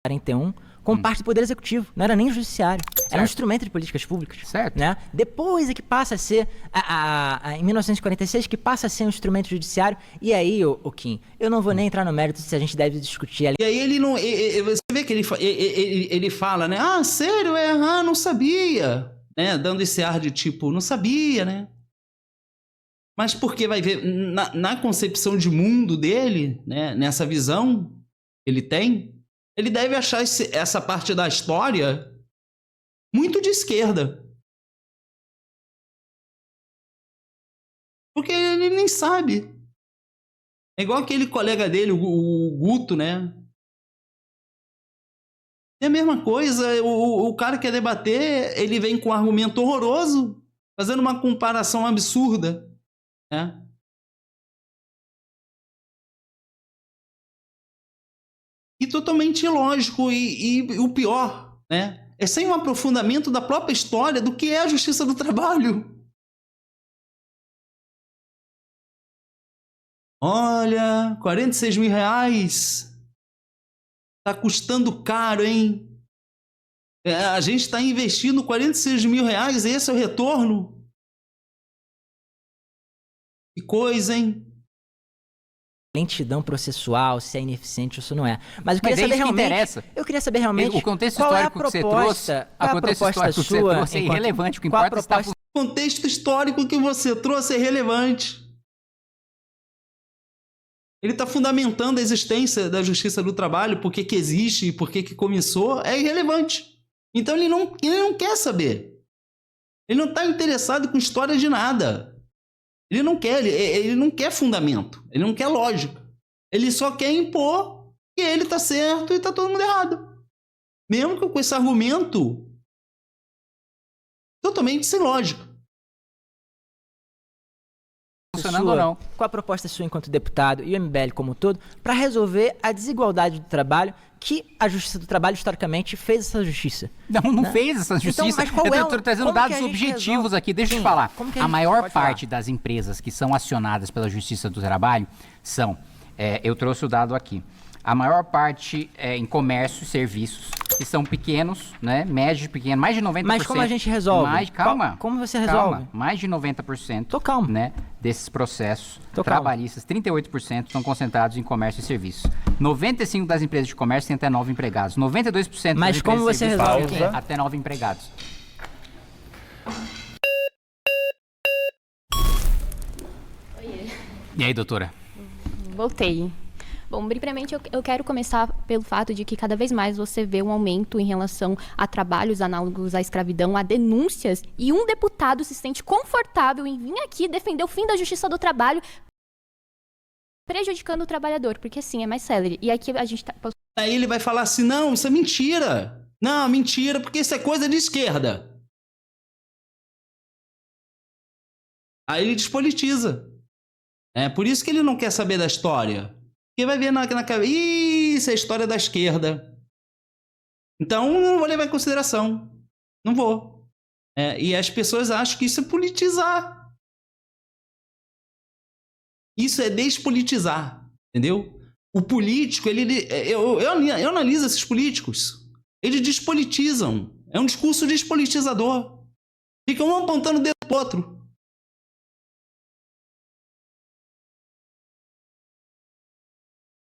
41, como parte do Poder Executivo. Não era nem judiciário. Era um instrumento de políticas públicas. Certo. Né? Depois é que passa a ser, em 1946, que passa a ser um instrumento judiciário. E aí, o Kim, eu não vou nem entrar no mérito se a gente deve discutir ali. E aí ele não... Você vê que ele fala, né? Sério? Não sabia. Né? Dando esse ar de tipo, não sabia, né? Mas porque vai ver, na concepção de mundo dele, né? Nessa visão que ele tem, ele deve achar essa parte da história muito de esquerda. Porque ele nem sabe. É igual aquele colega dele, o Guto, né? É a mesma coisa, o cara quer debater, ele vem com um argumento horroroso, fazendo uma comparação absurda, né? E totalmente ilógico, e o pior, né? É sem um aprofundamento da própria história do que é a justiça do trabalho. Olha, 46 mil reais. Tá custando caro, hein? A gente está investindo 46 mil reais, esse é o retorno? Que coisa, hein? Lentidão processual, se é ineficiente ou se não é. Mas eu queria saber isso realmente. Que interessa. Eu queria saber realmente. O contexto qual histórico é a que você trouxe. Qual é a proposta sua? É irrelevante. O que importa é O contexto histórico que você trouxe é relevante. Ele está fundamentando a existência da justiça do trabalho, por que existe e por que começou, é irrelevante. Então ele não quer saber. Ele não está interessado com história de nada. Ele não quer fundamento, ele não quer lógica. Ele só quer impor que ele está certo e está todo mundo errado. Mesmo que com esse argumento totalmente sem lógica. funcionando ou não. qual a proposta sua enquanto deputado e o MBL como um todo para resolver a desigualdade do trabalho que a Justiça do Trabalho, historicamente, fez essa justiça? Não fez essa justiça. Então, mas qual eu é tô trazendo como que dados a gente objetivos resolve? aqui. Deixa eu te Sim, falar. como que a A gente maior pode falar? parte das empresas que são acionadas pela Justiça do Trabalho são... eu trouxe o dado aqui. A maior parte é em comércio e serviços, que são pequenos, né? Médios, pequenos, mais de 90%. Mas como a gente resolve? Calma. Como você Calma. resolve? Mais de 90%. Tô calmo. Né, desses processos Tô calmo. trabalhistas, 38% estão concentrados em comércio e serviços. 95% das empresas de comércio têm até 9 empregados. 92% Mas das como empresas de você serviços resolve? têm até 9 empregados. E aí, doutora? Voltei. Bom, primeiramente eu quero começar pelo fato de que cada vez mais você vê um aumento em relação a trabalhos análogos à escravidão, a denúncias, e um deputado se sente confortável em vir aqui defender o fim da justiça do trabalho, prejudicando o trabalhador, porque assim, é mais célere. E aqui a gente tá... Aí ele vai falar assim, não, isso é mentira. Não, mentira, porque isso é coisa de esquerda. Aí ele despolitiza. É por isso que ele não quer saber da história. Porque vai ver na cabeça, isso é história da esquerda. Então, não vou levar em consideração. Não vou. E as pessoas acham que isso é politizar. Isso é despolitizar, entendeu? O político, eu analiso esses políticos. Eles despolitizam. É um discurso despolitizador. Ficam um apontando o dedo pro outro.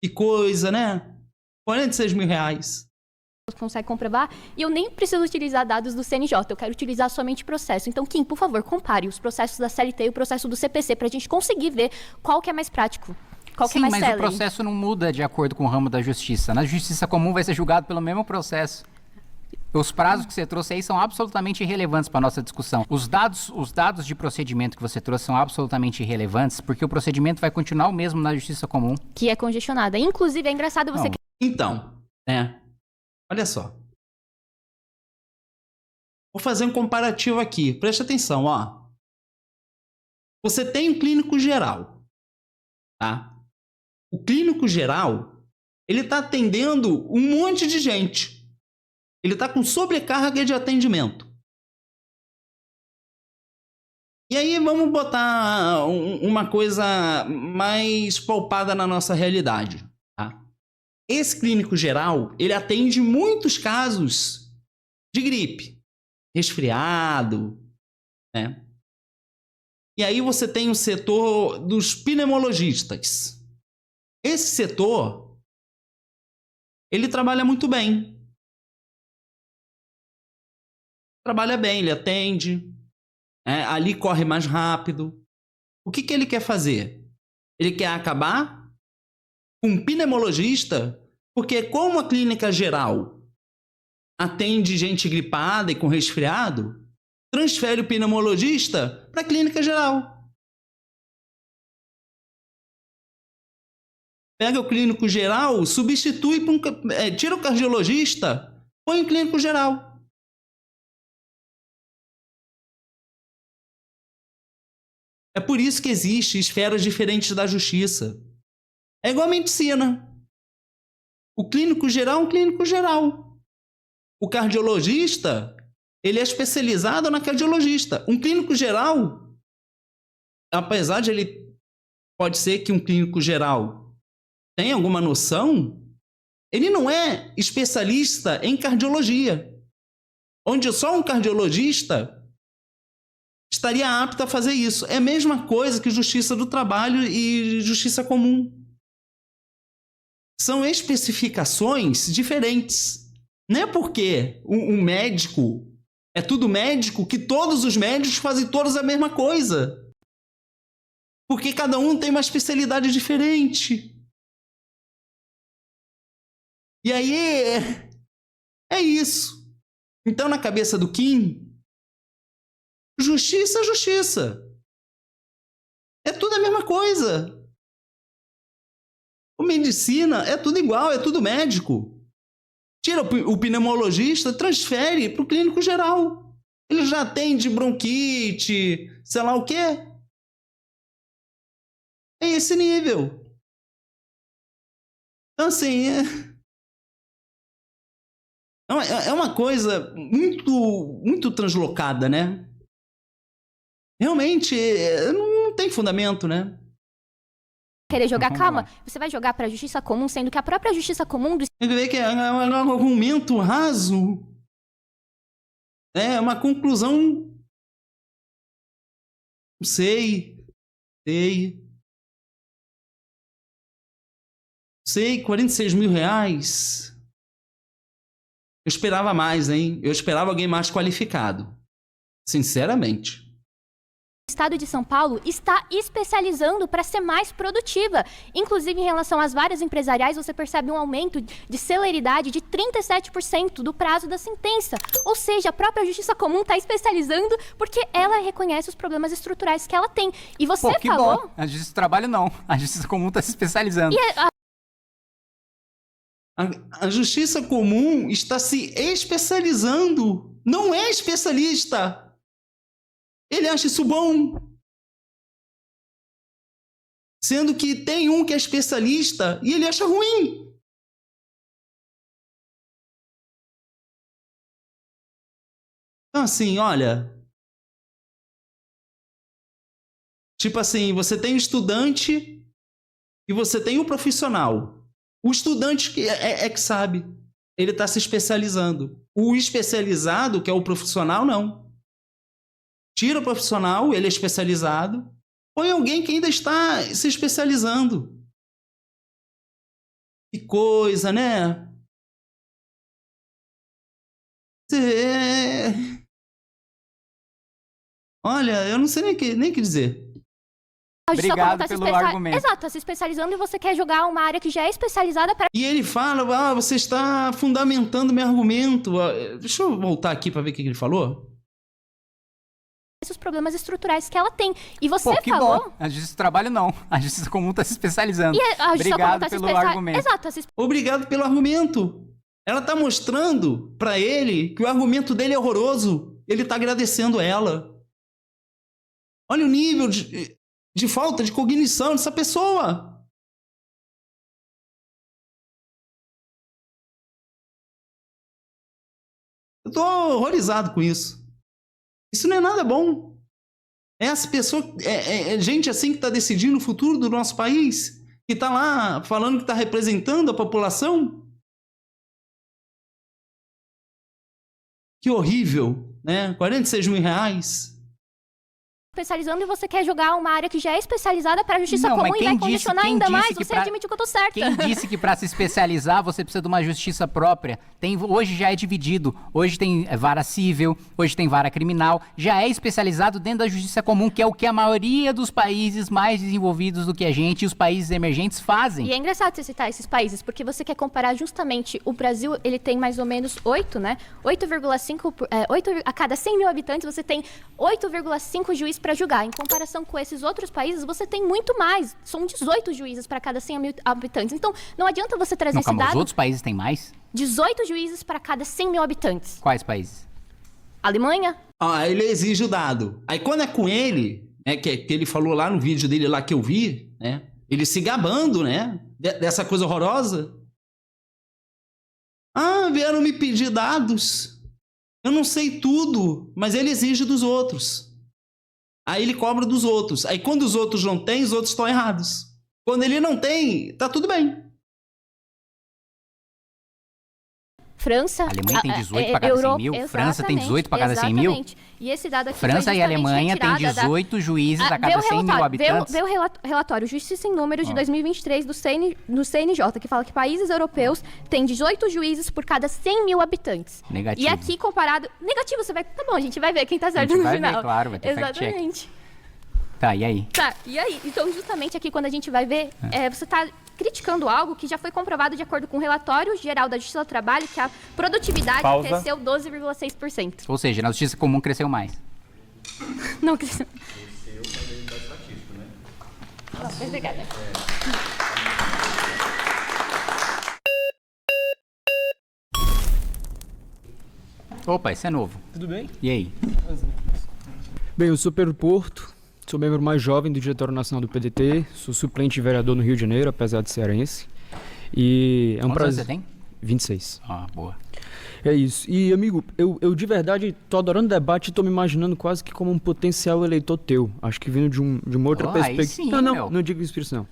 Que coisa, né? 46 mil reais. consegue comprovar, e eu nem preciso utilizar dados do CNJ, eu quero utilizar somente processo. Então, Kim, por favor, compare os processos da CLT e o processo do CPC, para a gente conseguir ver qual que é mais prático, qual que é mais mas célere. o processo não muda de acordo com o ramo da justiça. Na justiça comum vai ser julgado pelo mesmo processo. Os prazos que você trouxe aí são absolutamente irrelevantes para a nossa discussão. Os dados de procedimento que você trouxe são absolutamente irrelevantes, porque o procedimento vai continuar o mesmo na justiça comum. Que é congestionada. Inclusive, é engraçado você... Então, olha só. Vou fazer um comparativo aqui. Preste atenção, ó. Você tem um clínico geral, tá? O clínico geral, ele tá atendendo um monte de gente. Ele tá com sobrecarga de atendimento. E aí vamos botar uma coisa mais palpada na nossa realidade, tá? Esse clínico geral, ele atende muitos casos de gripe, resfriado, né? E aí você tem o setor dos pneumologistas. Esse setor, ele trabalha muito bem. Trabalha bem, ele atende, ali corre mais rápido. O que ele quer fazer? Ele quer acabar com um pneumologista, porque como a clínica geral atende gente gripada e com resfriado, transfere o pneumologista para a clínica geral. Pega o clínico geral, substitui tira o cardiologista, põe o clínico geral. É por isso que existem esferas diferentes da justiça. É igual a medicina. O clínico geral é um clínico geral. O cardiologista, ele é especializado na cardiologista. Um clínico geral, apesar de ele... Pode ser que um clínico geral tenha alguma noção, ele não é especialista em cardiologia. Onde só um cardiologista estaria apto a fazer isso. É a mesma coisa que justiça do trabalho e justiça comum. São especificações diferentes. Não é porque um médico é tudo médico que todos os médicos fazem todos a mesma coisa. Porque cada um tem uma especialidade diferente. E aí é isso. Então, na cabeça do Kim, justiça é justiça. É tudo a mesma coisa. O medicina é tudo igual, é tudo médico. Tira o pneumologista, transfere para o clínico geral. Ele já atende bronquite, sei lá o quê. nesse nível. Então, assim, é uma coisa muito translocada, né? Realmente, não tem fundamento, né? Querer jogar, calma, você vai jogar pra justiça comum, sendo que a própria justiça comum do Tem que ver que é um argumento raso. É uma conclusão. Não sei. Sei, 46 mil reais. Eu esperava mais, hein? Eu esperava alguém mais qualificado. Sinceramente. Estado de São Paulo está especializando para ser mais produtiva. Inclusive, em relação às várias empresariais, você percebe um aumento de celeridade de 37% do prazo da sentença. Ou seja, a própria Justiça Comum está especializando porque ela reconhece os problemas estruturais que ela tem. E você que falou... bom. A Justiça do Trabalho não. A Justiça Comum está se especializando. A Justiça Comum está se especializando. Não é especialista. Ele acha isso bom. Sendo que tem um que é especialista e ele acha ruim. Então, assim, olha... Tipo assim, você tem o estudante e você tem o profissional. O estudante que que sabe. Ele está se especializando. O especializado, que é o profissional, não. Tira o profissional, ele é especializado. Põe alguém que ainda está se especializando. Que coisa, né? Olha, eu não sei nem o que dizer. Obrigado pelo argumento. Exato, tá se especializando e você quer jogar uma área que já é especializada para... E ele fala, você está fundamentando meu argumento. Deixa eu voltar aqui para ver o que ele falou. Os problemas estruturais que ela tem. E você que falou... bom. A Justiça do Trabalho não. A Justiça Comum está se especializando. E a Justiça Comum Obrigado tá pelo argumento. Exato. Obrigado pelo argumento. Ela está mostrando para ele que o argumento dele é horroroso. Ele está agradecendo ela. Olha o nível de falta de cognição dessa pessoa. Eu tô horrorizado com isso. Isso não é nada bom. Essa pessoa, gente assim que está decidindo o futuro do nosso país, que está lá falando que está representando a população. Que horrível, né? 46 mil reais. Especializando e você quer jogar uma área que já é especializada para a Justiça Comum e vai condicionar ainda mais, você admite que eu tô certa. Quem disse que para se especializar você precisa de uma justiça própria? Hoje já é dividido. Hoje tem vara civil, hoje tem vara criminal. Já é especializado dentro da Justiça Comum, que é o que a maioria dos países mais desenvolvidos do que a gente e os países emergentes fazem. E é engraçado você citar esses países, porque você quer comparar justamente o Brasil, ele tem mais ou menos 8, né? 8,5... a cada 100 mil habitantes você tem 8,5 juízes para julgar. Em comparação com esses outros países, você tem muito mais. São 18 juízes para cada 100 mil habitantes. Então, não adianta você trazer esse dado... Os outros países têm mais? 18 juízes para cada 100 mil habitantes. Quais países? Alemanha. Ele exige o dado. Aí quando é com ele, que ele falou lá no vídeo dele lá que eu vi, né? Ele se gabando, né? Dessa coisa horrorosa. Vieram me pedir dados. Eu não sei tudo, mas ele exige dos outros. Aí ele cobra dos outros. Aí quando os outros não têm, os outros estão errados. Quando ele não tem, tá tudo bem. França... A Alemanha tem 18 para cada 100 mil? França tem 18 para cada 100 mil? E esse dado aqui França e Alemanha tem 18 juízes a cada 100 mil habitantes? Veio o relatório Justiça em Números de 2023 do CNJ, que fala que países europeus têm 18 juízes por cada 100 mil habitantes. Negativo. E aqui comparado... Negativo, você vai... Tá bom, a gente vai ver quem tá certo no final. Vai ver, claro, vai ter Exatamente. Tá, e aí? Então justamente aqui quando a gente vai ver, você tá criticando algo que já foi comprovado de acordo com o relatório geral da Justiça do Trabalho, que a produtividade cresceu 12,6%. Ou seja, na Justiça Comum cresceu mais. Não cresceu. Cresceu, mas ele dá estatístico, né? Obrigada. Opa, esse é novo. Tudo bem? E aí? Bem, eu sou Pedro Porto, Sou membro mais jovem do Diretório Nacional do PDT, sou suplente de vereador no Rio de Janeiro, apesar de cearense. E é um Quantos anos prazer. você tem? 26. Ah, boa. É isso. E, amigo, eu de verdade tô adorando o debate e tô me imaginando quase que como um potencial eleitor teu. Acho que vindo de uma outra Aí perspectiva. sim, não, meu. não digo isso não.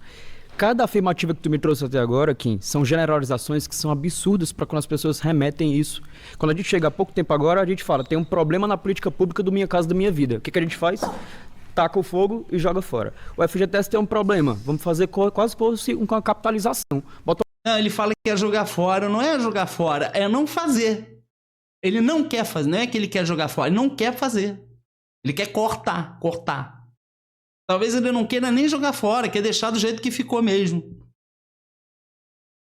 Cada afirmativa que tu me trouxe até agora, Kim, são generalizações que são absurdas para quando as pessoas remetem isso. Quando a gente chega há pouco tempo agora, a gente fala, tem um problema na política pública do Minha Casa da Minha Vida. O que a gente faz? Taca o fogo e joga fora. O FGTS tem um problema. Vamos fazer quase como se uma capitalização. Bota... Não, ele fala que quer jogar fora. Não é jogar fora, é não fazer. Ele não quer fazer. Não é que ele quer jogar fora, ele não quer fazer. Ele quer cortar. Talvez ele não queira nem jogar fora, quer deixar do jeito que ficou mesmo.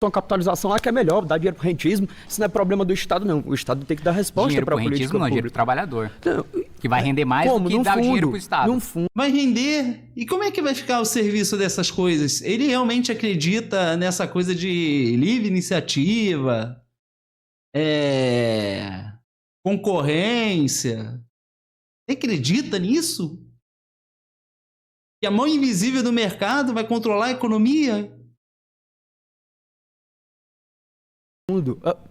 Uma capitalização lá que é melhor, dar dinheiro pro rentismo. Isso não é problema do Estado, não. O Estado tem que dar resposta para a política rentismo não, pública. dinheiro pro trabalhador. Não, Que vai render mais do que Num dar o fundo, dinheiro pro Estado. num fundo. Vai render. E como é que vai ficar o serviço dessas coisas? Ele realmente acredita nessa coisa de livre iniciativa, concorrência? Ele acredita nisso? Que a mão invisível do mercado vai controlar a economia?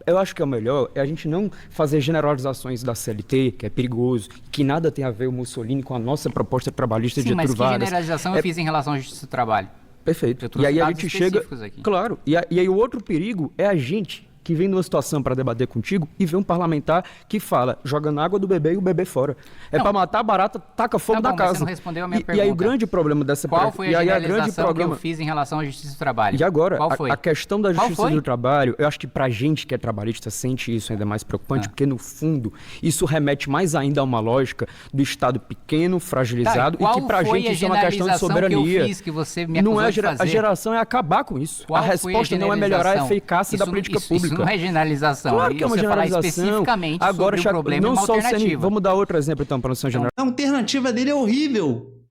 Eu acho que é o melhor é a gente não fazer generalizações da CLT, que é perigoso, que nada tem a ver o Mussolini com a nossa proposta trabalhista de Sim, mas Getúlio que Vargas. generalização eu fiz em relação à justiça do trabalho? Perfeito. Eu trouxe E aí a dados gente chega... específicos aqui. Claro. E aí o outro perigo é a gente que vem numa situação para debater contigo e vê um parlamentar que fala, jogando água do bebê e o bebê fora. É para matar a barata, taca fogo Tá na bom, mas casa. você não respondeu a minha E aí pergunta. o grande problema dessa... Qual foi a grande generalização problema... que eu fiz em relação à justiça do trabalho? E agora, Qual foi? a questão da Qual justiça foi? do trabalho, eu acho que pra gente que é trabalhista sente isso ainda mais preocupante, porque no fundo isso remete mais ainda a uma lógica do Estado pequeno, fragilizado, Tá, e qual que pra foi gente a isso é uma questão de generalização soberania. que eu fiz que você me Não acusou é de fazer? a geração é acabar com isso. Qual a foi resposta não é melhorar a generalização? eficácia da Isso- política isso pública. não é generalização. Claro que é uma Você falar generalização. especificamente Agora, sobre o problema não e uma só o alternativa. Vamos dar outro exemplo então para não ser general. A alternativa dele é horrível.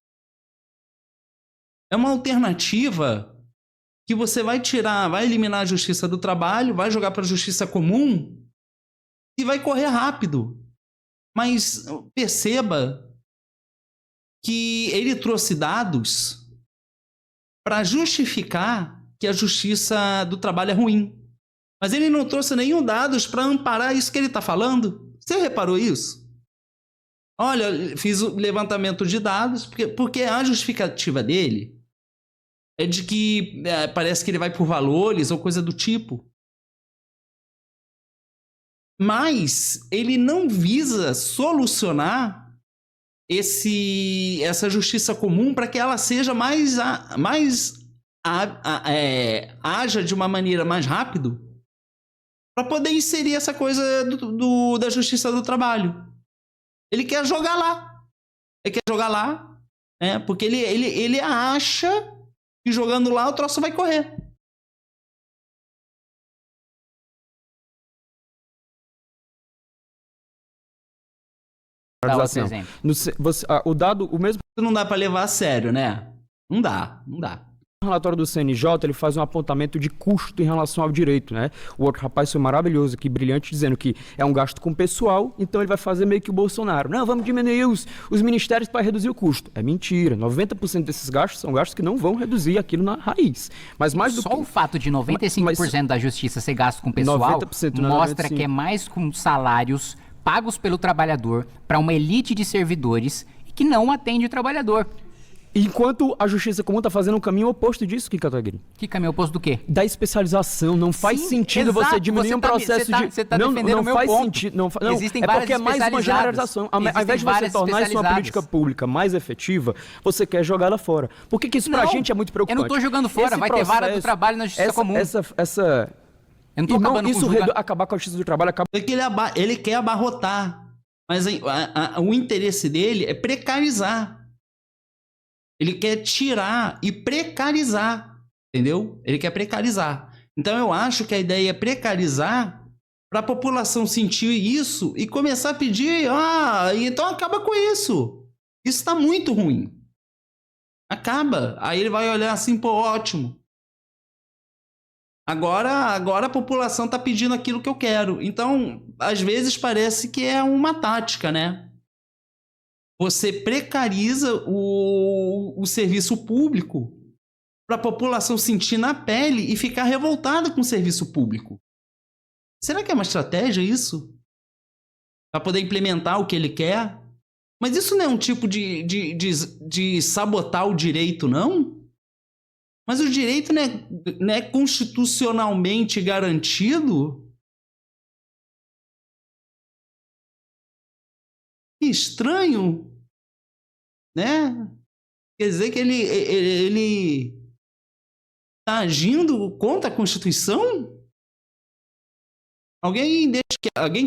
É uma alternativa que você vai tirar, vai eliminar a justiça do trabalho, vai jogar para a justiça comum e vai correr rápido. Mas perceba que ele trouxe dados para justificar que a justiça do trabalho é ruim. Mas ele não trouxe nenhum dados para amparar isso que ele está falando. Você reparou isso? Olha, fiz o levantamento de dados, porque a justificativa dele é de que parece que ele vai por valores ou coisa do tipo. Mas ele não visa solucionar essa justiça comum para que ela seja haja de uma maneira mais rápido para poder inserir essa coisa da justiça do trabalho. Ele quer jogar lá. Porque ele acha que jogando lá o troço vai correr. Dá outro exemplo. O dado, o mesmo Não dá para levar a sério, né? Não dá. relatório do CNJ, ele faz um apontamento de custo em relação ao direito, né? O outro rapaz foi maravilhoso aqui, brilhante, dizendo que é um gasto com pessoal, então ele vai fazer meio que o Bolsonaro. Não, vamos diminuir os ministérios para reduzir o custo. É mentira. 90% desses gastos são gastos que não vão reduzir aquilo na raiz. Mas mais do Só que... o fato de 95% da justiça ser gasto com pessoal 90%, não é mostra 95%. que é mais com salários pagos pelo trabalhador para uma elite de servidores que não atende o trabalhador. Enquanto a justiça comum está fazendo um caminho oposto disso, Kim Kataguiri. Que caminho oposto do quê? Da especialização. Não faz Sim, sentido exato, você diminuir você um tá- processo você tá- de... você tá não, defendendo não o meu faz ponto. sentido. Não, Existem é várias porque é mais uma especializadas. generalização. Ao Existem invés de você várias tornar isso uma especializadas. política pública mais efetiva, você quer jogar ela fora. Por que isso pra Não, gente é muito preocupante? eu não tô jogando fora, Esse vai ter vara do processo, trabalho na justiça comum. Eu não tô Irmão, acabando isso com julga- acabar com a justiça do trabalho acaba... É que ele quer abarrotar. Mas o interesse dele é precarizar. Ele quer tirar e precarizar. Entendeu? Ele quer precarizar. Então eu acho que a ideia é precarizar para a população sentir isso e começar a pedir, então acaba com isso. Isso está muito ruim. Acaba. Aí ele vai olhar assim, pô, ótimo. Agora a população está pedindo aquilo que eu quero. Então, às vezes parece que é uma tática, né? você precariza o serviço público para a população sentir na pele e ficar revoltada com o serviço público. Será que é uma estratégia isso? Para poder implementar o que ele quer? Mas isso não é um tipo de sabotar o direito, não? Mas o direito não é constitucionalmente garantido? Que estranho, né? Quer dizer que ele está agindo contra a Constituição? Alguém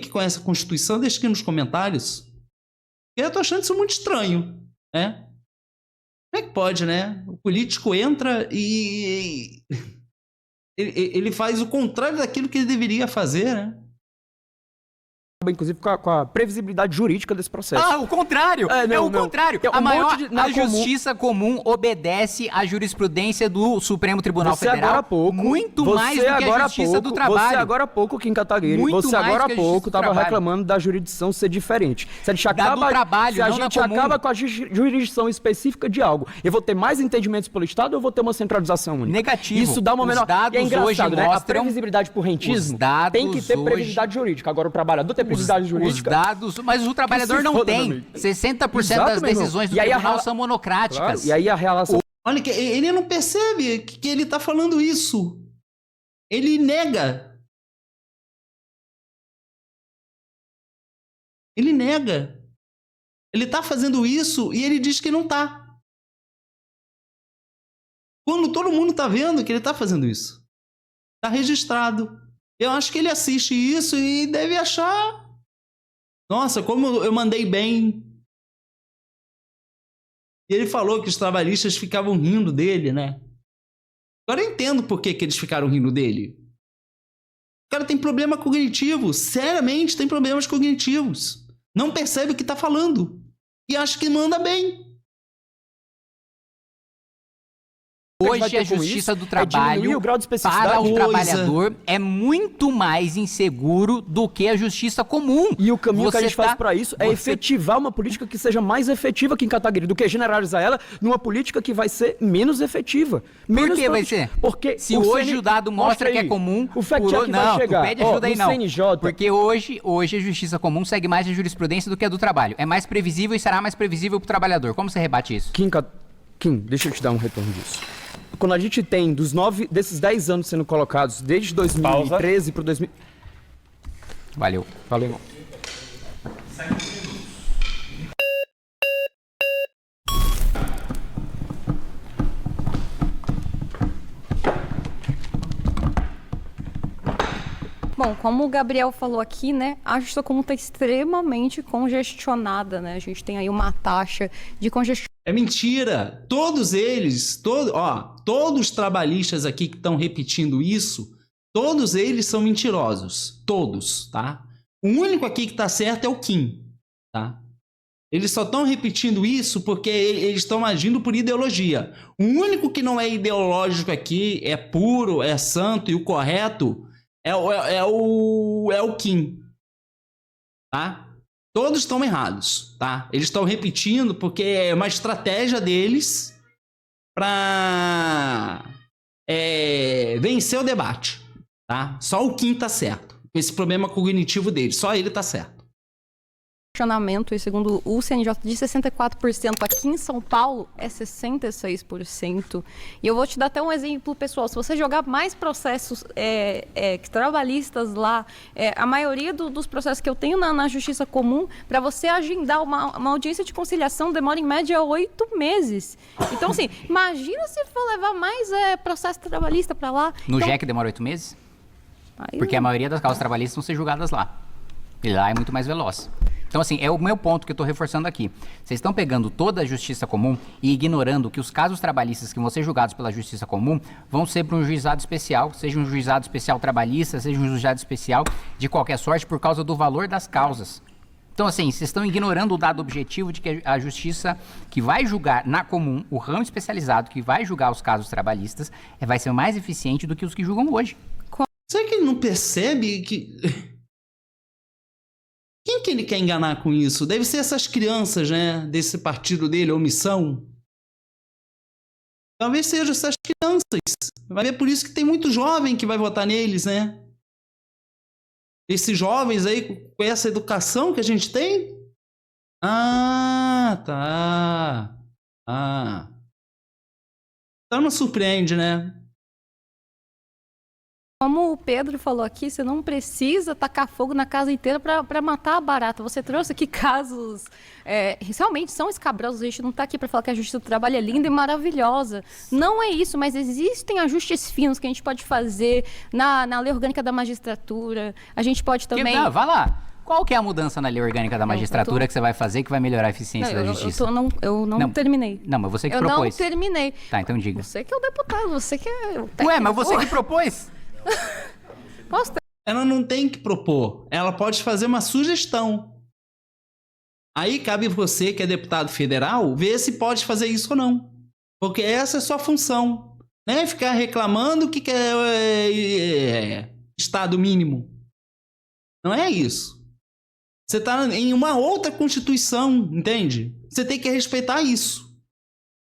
que conhece a Constituição, deixa aqui nos comentários. Eu estou achando isso muito estranho, né? Como é que pode, né? O político entra e ele faz o contrário daquilo que ele deveria fazer, né? Inclusive com a previsibilidade jurídica desse processo. Ah, o contrário! O contrário! A justiça comum obedece à jurisprudência do Supremo Tribunal Federal muito mais do que a justiça do trabalho. Você agora há pouco, Kim Kataguiri, você agora há pouco estava reclamando da jurisdição ser diferente. Se a gente acaba com a jurisdição específica de algo, eu vou ter mais entendimentos pelo Estado ou eu vou ter uma centralização única? Negativo. Isso dá uma menor... dados é engraçado, hoje né? mostram... A previsibilidade por rentismo tem que ter previsibilidade jurídica. Agora o trabalhador tem previsibilidade jurídica. Os dados, mas o trabalhador não tem. 60% das decisões do tribunal são monocráticas. Claro, e aí a relação... Olha, ele não percebe que ele está falando isso. Ele nega. Ele nega. Ele está fazendo isso e ele diz que não está. Quando todo mundo está vendo que ele está fazendo isso. Está registrado. Eu acho que ele assiste isso e deve achar... Nossa, como eu mandei bem. E ele falou que os trabalhistas ficavam rindo dele, né? Agora eu entendo por que eles ficaram rindo dele. O cara tem problema cognitivo. Seriamente tem problemas cognitivos. Não percebe o que está falando. E acha que manda bem. Hoje a justiça do trabalho para o trabalhador é muito mais inseguro do que a justiça comum. E o caminho que a gente faz para isso é efetivar uma política que seja mais efetiva aqui em Kataguiri do que generalizar ela numa política que vai ser menos efetiva. Por que vai ser? Porque se hoje o dado mostra que é comum, o fact-check vai chegar. Pede ajuda aí, não. CNJ. Porque hoje a justiça comum segue mais a jurisprudência do que a do trabalho. É mais previsível e será mais previsível para o trabalhador. Como você rebate isso? Kim, deixa eu te dar um retorno disso. Quando a gente tem desses 10 anos sendo colocados, desde 2013 para 2000... Valeu. Valeu, irmão. Bom, como o Gabriel falou aqui, né, a justiça comum está extremamente congestionada, né? A gente tem aí uma taxa de congestão. É mentira! Todos eles, todos os trabalhistas aqui que estão repetindo isso, todos eles são mentirosos. Todos, tá? O único aqui que está certo é o Kim, tá? Eles só estão repetindo isso porque eles estão agindo por ideologia. O único que não é ideológico aqui, é puro, é santo e o correto... É o Kim, tá? Todos estão errados, tá? Eles estão repetindo porque é uma estratégia deles para vencer o debate, tá? Só o Kim tá certo. Esse problema cognitivo dele, só ele tá certo. E segundo o CNJ, de 64% aqui em São Paulo é 66%. E eu vou te dar até um exemplo, pessoal. Se você jogar mais processos trabalhistas lá, a maioria dos processos que eu tenho na justiça comum, para você agendar uma audiência de conciliação, demora em média 8 meses. Então, assim, imagina se for levar mais processo trabalhista para lá. No JEC demora 8 meses? Porque a maioria das causas trabalhistas vão ser julgadas lá. E lá é muito mais veloz. Então, assim, é o meu ponto que eu estou reforçando aqui. Vocês estão pegando toda a justiça comum e ignorando que os casos trabalhistas que vão ser julgados pela justiça comum vão ser para um juizado especial, seja um juizado especial trabalhista, seja um juizado especial de qualquer sorte, por causa do valor das causas. Então, assim, vocês estão ignorando o dado objetivo de que a justiça que vai julgar na comum, o ramo especializado que vai julgar os casos trabalhistas, vai ser mais eficiente do que os que julgam hoje. Será que ele não percebe que... Quem Quem que ele quer enganar com isso? Deve ser essas crianças, né? Desse partido dele, Omissão. Talvez sejam essas crianças. Vai ver por isso que tem muito jovem que vai votar neles, né? Esses jovens aí, com essa educação que a gente tem? Ah, tá. Ah. Então não surpreende, né? Como o Pedro falou aqui, você não precisa tacar fogo na casa inteira para matar a barata. Você trouxe aqui casos realmente são escabrosos. A gente não está aqui para falar que a justiça do trabalho é linda e maravilhosa. Não é isso, mas existem ajustes finos que a gente pode fazer na lei orgânica da magistratura. A gente pode também... Vai lá. Qual que é a mudança na lei orgânica da magistratura que você vai fazer que vai melhorar a eficiência da justiça? Eu não terminei. Não, mas você que propôs. Eu não terminei. Tá, então diga. Você que é o deputado, você que é o técnico. Ué, mas você que propôs? Posso ter... Ela não tem que propor. Ela pode fazer uma sugestão. Aí cabe você, que é deputado federal, ver se pode fazer isso ou não. Porque essa é a sua função. Não é ficar reclamando que é Estado mínimo. Não é isso. Você está em uma outra Constituição, entende? Você tem que respeitar isso.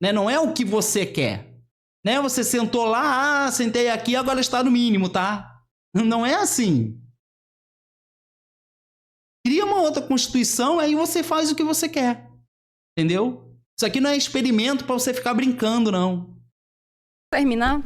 Né? Não é o que você quer. Né? Você sentou lá, sentei aqui, agora é Estado mínimo, tá? Não é assim. Cria uma outra Constituição, aí você faz o que você quer. Entendeu? Isso aqui não é experimento para você ficar brincando, não. Terminar?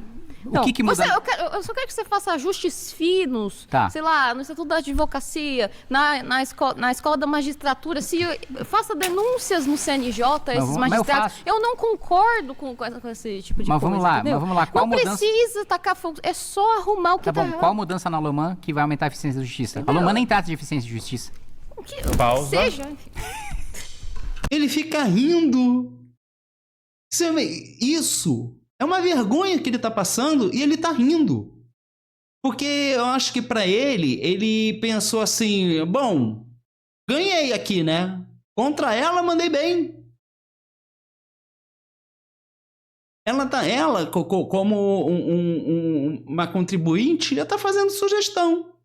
Então, o que muda? Eu só quero que você faça ajustes finos, tá. Sei lá, no Instituto da Advocacia, na escola da magistratura, se faça denúncias no CNJ, esses magistrados. Eu não concordo com esse tipo de coisa. Mas vamos lá. Qual não mudança? Precisa tacar fogo, é só arrumar o que tá errado. Qual mudança na Lomã que vai aumentar a eficiência da justiça? Entendeu? A Lomã nem trata de eficiência de justiça. Pausa. Seja. Ele fica rindo. Isso é uma vergonha que ele tá passando e ele tá rindo. Porque eu acho que para ele pensou assim, bom, ganhei aqui, né? Contra ela, mandei bem. Ela como uma contribuinte, já tá fazendo sugestão.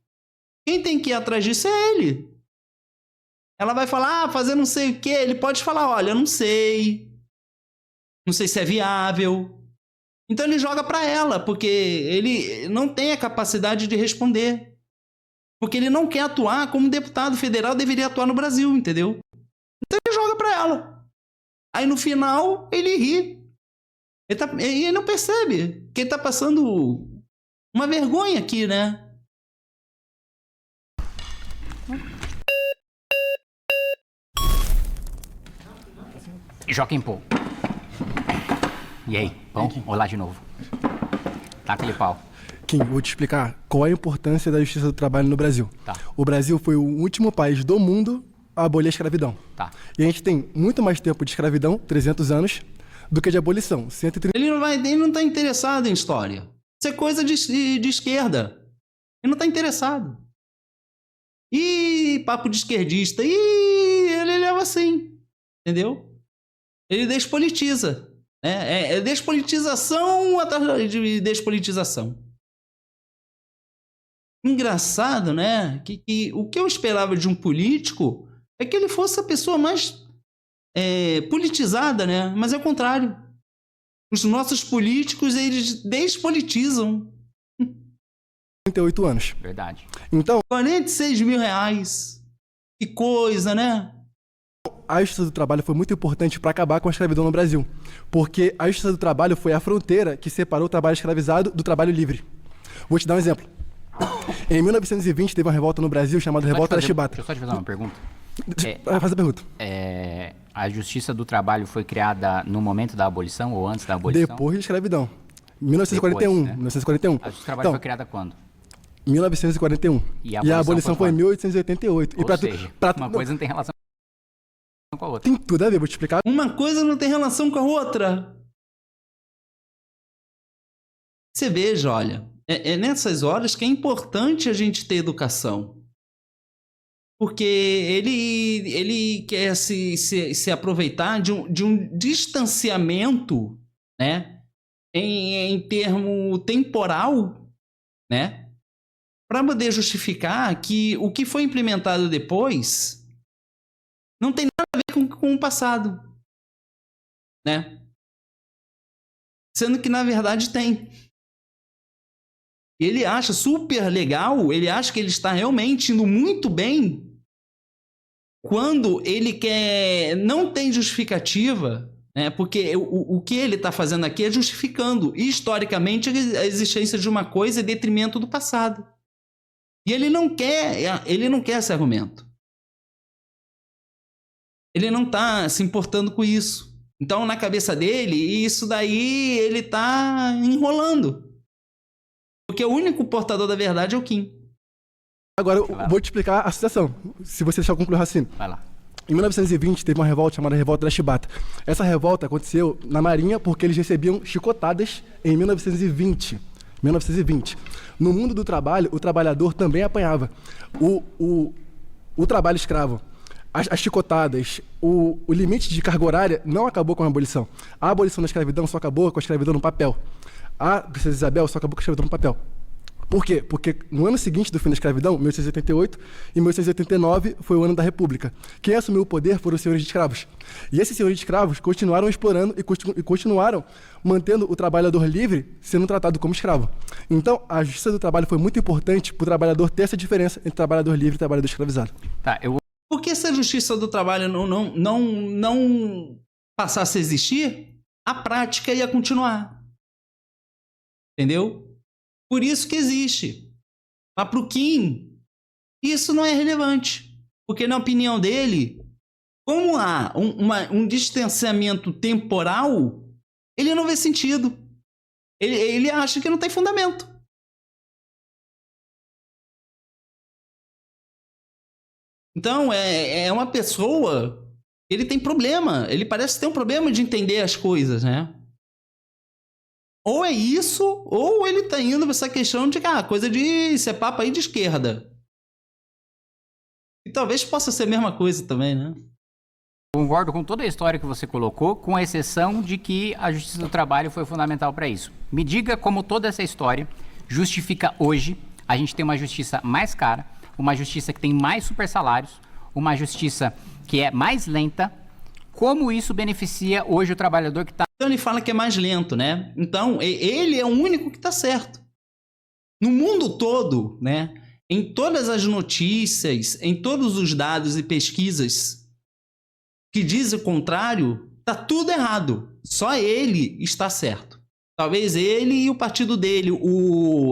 Quem tem que ir atrás disso é ele. Ela vai falar, fazer não sei o quê. Ele pode falar, olha, não sei. Não sei se é viável. Então ele joga para ela, porque ele não tem a capacidade de responder. Porque ele não quer atuar como deputado federal deveria atuar no Brasil, entendeu? Então ele joga para ela. Aí no final ele ri. Ele não percebe que ele tá passando uma vergonha aqui, né? Joaquim Pô. E aí? Bom, olá de novo. Tá aquele pau. Kim, vou te explicar qual é a importância da justiça do trabalho no Brasil. Tá. O Brasil foi o último país do mundo a abolir a escravidão. Tá. E a gente tem muito mais tempo de escravidão, 300 anos, do que de abolição, 130. Ele não tá interessado em história. Isso é coisa de esquerda. Ele não tá interessado. Ih, papo de esquerdista. Ih, ele leva assim. Entendeu? Ele despolitiza. É despolitização atrás de despolitização. Engraçado, né? Que o que eu esperava de um político é que ele fosse a pessoa mais politizada, né? Mas é o contrário. Os nossos políticos, eles despolitizam. 38 anos. Verdade. Então, 46 mil reais. Que coisa, né? a Justiça do Trabalho foi muito importante para acabar com a escravidão no Brasil, porque a Justiça do Trabalho foi a fronteira que separou o trabalho escravizado do trabalho livre. Vou te dar um exemplo. Em 1920 teve uma revolta no Brasil chamada Revolta da Chibata. Deixa eu só te fazer uma pergunta. Faz a pergunta. A Justiça do Trabalho foi criada no momento da abolição ou antes da abolição? Depois da escravidão. 1941. Depois, né? 1941. A Justiça do Trabalho foi criada quando? 1941. E a abolição foi em 1888. Ou seja, uma coisa não tem relação com a outra. Tem tudo a ver, vou te explicar. Uma coisa não tem relação com a outra. Você veja, olha, é nessas horas que é importante a gente ter educação. Porque ele quer se aproveitar de um distanciamento, né, em termo temporal, né, para poder justificar que o que foi implementado depois Não tem nada a ver com o passado, né? Sendo que, na verdade, tem. Ele acha super legal, ele acha que ele está realmente indo muito bem quando ele quer... Não tem justificativa, né? Porque o que ele está fazendo aqui é justificando historicamente a existência de uma coisa em detrimento do passado. E ele não quer esse argumento. Ele não está se importando com isso. Então, na cabeça dele, isso daí ele está enrolando. Porque o único portador da verdade é o Kim. Agora, eu vou te explicar a situação, se você deixar eu concluir o raciocínio. Vai lá. Em 1920, teve uma revolta chamada Revolta da Chibata. Essa revolta aconteceu na Marinha porque eles recebiam chicotadas em 1920. No mundo do trabalho, o trabalhador também apanhava. O trabalho escravo, as chicotadas, o limite de carga horária não acabou com a abolição. A abolição da escravidão só acabou com a escravidão no papel. A Princesa Isabel só acabou com a escravidão no papel. Por quê? Porque no ano seguinte do fim da escravidão, 1888, e 1889 foi o ano da República. Quem assumiu o poder foram os senhores de escravos. E esses senhores de escravos continuaram explorando e continuaram mantendo o trabalhador livre sendo tratado como escravo. Então, a justiça do trabalho foi muito importante para o trabalhador ter essa diferença entre trabalhador livre e trabalhador escravizado. Tá, Por que se a justiça do trabalho não passasse a existir, a prática ia continuar. Entendeu? Por isso que existe. Mas para o Kim, isso não é relevante. Porque, na opinião dele, como há um distanciamento temporal, ele não vê sentido. Ele acha que não tem fundamento. Então, é uma pessoa... Ele tem problema. Ele parece ter um problema de entender as coisas, né? Ou é isso, ou ele tá indo pra essa questão de coisa de... Isso é papo aí de esquerda. E talvez possa ser a mesma coisa também, né? Concordo com toda a história que você colocou, com exceção de que a justiça do trabalho foi fundamental para isso. Me diga como toda essa história justifica hoje a gente ter uma justiça mais cara, uma justiça que tem mais super salários, uma justiça que é mais lenta. Como isso beneficia hoje o trabalhador que está... Então ele fala que é mais lento, né? Então ele é o único que está certo. No mundo todo, né? Em todas as notícias, em todos os dados e pesquisas que dizem o contrário, tá tudo errado. Só ele está certo. Talvez ele e o partido dele,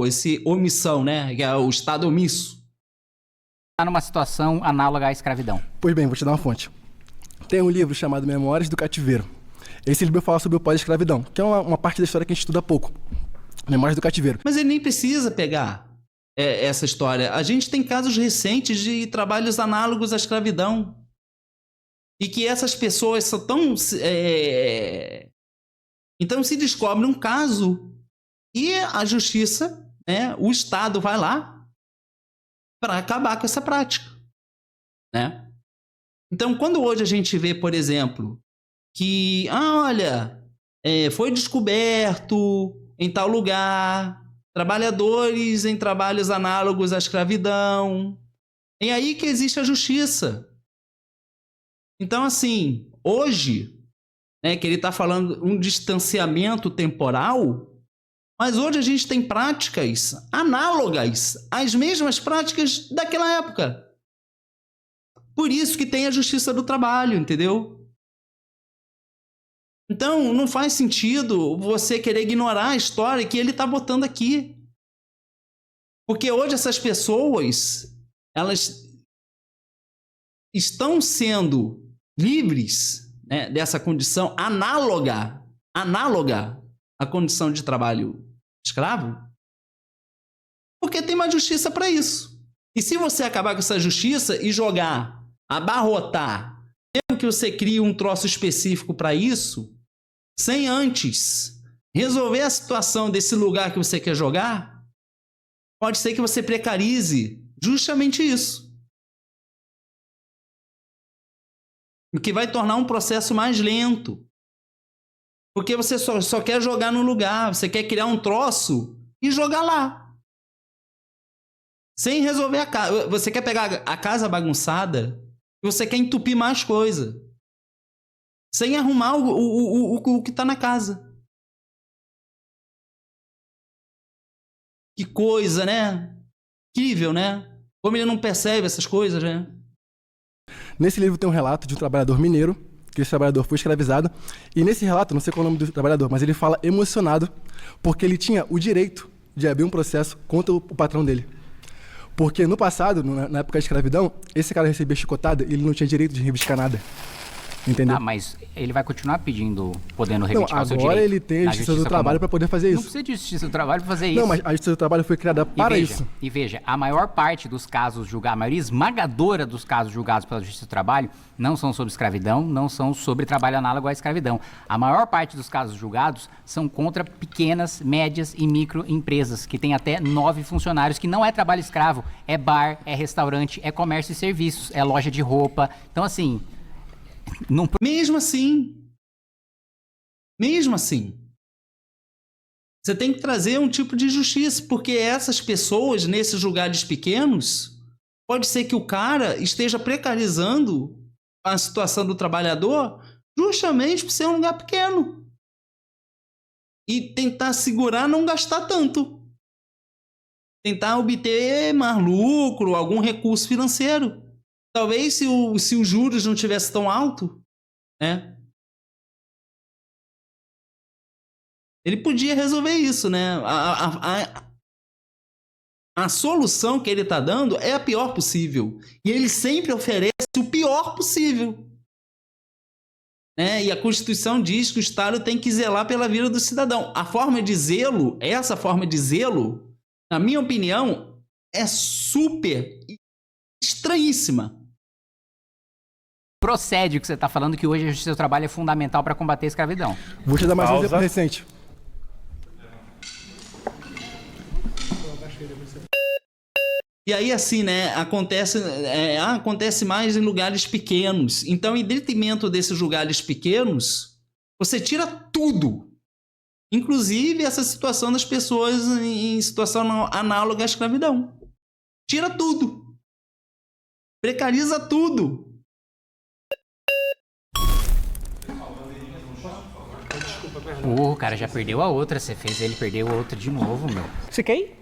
esse omissão, né? Que é o Estado omisso. Está numa situação análoga à escravidão. Pois bem, vou te dar uma fonte. Tem um livro chamado Memórias do Cativeiro. Esse livro fala sobre o pós-escravidão, que é uma parte da história que a gente estuda pouco. Memórias do Cativeiro. Mas ele nem precisa pegar essa história. A gente tem casos recentes de trabalhos análogos à escravidão. E que essas pessoas são tão... Então se descobre um caso e a justiça, né, o Estado vai lá para acabar com essa prática, né? Então, quando hoje a gente vê, por exemplo, que, olha, foi descoberto em tal lugar, trabalhadores em trabalhos análogos à escravidão, é aí que existe a justiça. Então, assim, hoje, né, que ele está falando um distanciamento temporal, mas hoje a gente tem práticas análogas às mesmas práticas daquela época. Por isso que tem a justiça do trabalho, entendeu? Então, não faz sentido você querer ignorar a história que ele está botando aqui. Porque hoje essas pessoas, elas estão sendo livres, né, dessa condição análoga à condição de trabalho escravo, porque tem uma justiça para isso. E se você acabar com essa justiça e jogar, abarrotar, mesmo que você crie um troço específico para isso, sem antes resolver a situação desse lugar que você quer jogar, pode ser que você precarize justamente isso. O que vai tornar um processo mais lento. Porque você só quer jogar no lugar, você quer criar um troço e jogar lá. Sem resolver a casa. Você quer pegar a casa bagunçada Você quer entupir mais coisa. Sem arrumar o que tá na casa. Que coisa, né? Incrível, né? Como ele não percebe essas coisas, né? Nesse livro tem um relato de um trabalhador mineiro, que esse trabalhador foi escravizado. E nesse relato, não sei qual é o nome do trabalhador, mas ele fala emocionado porque ele tinha o direito de abrir um processo contra o patrão dele. Porque no passado, na época da escravidão, esse cara recebia chicotada e ele não tinha direito de reivindicar nada. Entendeu? Ah, mas ele vai continuar podendo reivindicar o seu direito. Agora ele tem a Justiça do Trabalho para poder fazer isso. Não precisa de Justiça do Trabalho para fazer isso. Não, mas a Justiça do Trabalho foi criada para isso. E veja, a maior parte dos casos julgados, a maioria esmagadora dos casos julgados pela Justiça do Trabalho não são sobre escravidão, não são sobre trabalho análogo à escravidão. A maior parte dos casos julgados são contra pequenas, médias e microempresas, que tem até 9 funcionários, que não é trabalho escravo, é bar, é restaurante, é comércio e serviços, é loja de roupa. Então, assim... Mesmo assim, você tem que trazer um tipo de justiça, porque essas pessoas, nesses lugares pequenos, pode ser que o cara esteja precarizando a situação do trabalhador justamente por ser um lugar pequeno. E tentar segurar, não gastar tanto. Tentar obter mais lucro, algum recurso financeiro. Talvez se os juros não tivesse tão alto, né? Ele podia resolver isso, né? A solução que ele está dando é a pior possível. E ele sempre oferece o pior possível. Né? E a Constituição diz que o Estado tem que zelar pela vida do cidadão. A forma de zelo, essa forma de zelo, na minha opinião, é super estranhíssima. Procede o que você está falando, que hoje a Justiça do Trabalho é fundamental para combater a escravidão. Vou te dar mais um exemplo recente. E aí, assim, né, acontece mais em lugares pequenos. Então, em detrimento desses lugares pequenos, você tira tudo. Inclusive essa situação das pessoas em situação análoga à escravidão. Tira tudo. Precariza tudo. O cara já perdeu a outra, você fez ele perder a outra de novo, meu. Você quer ir?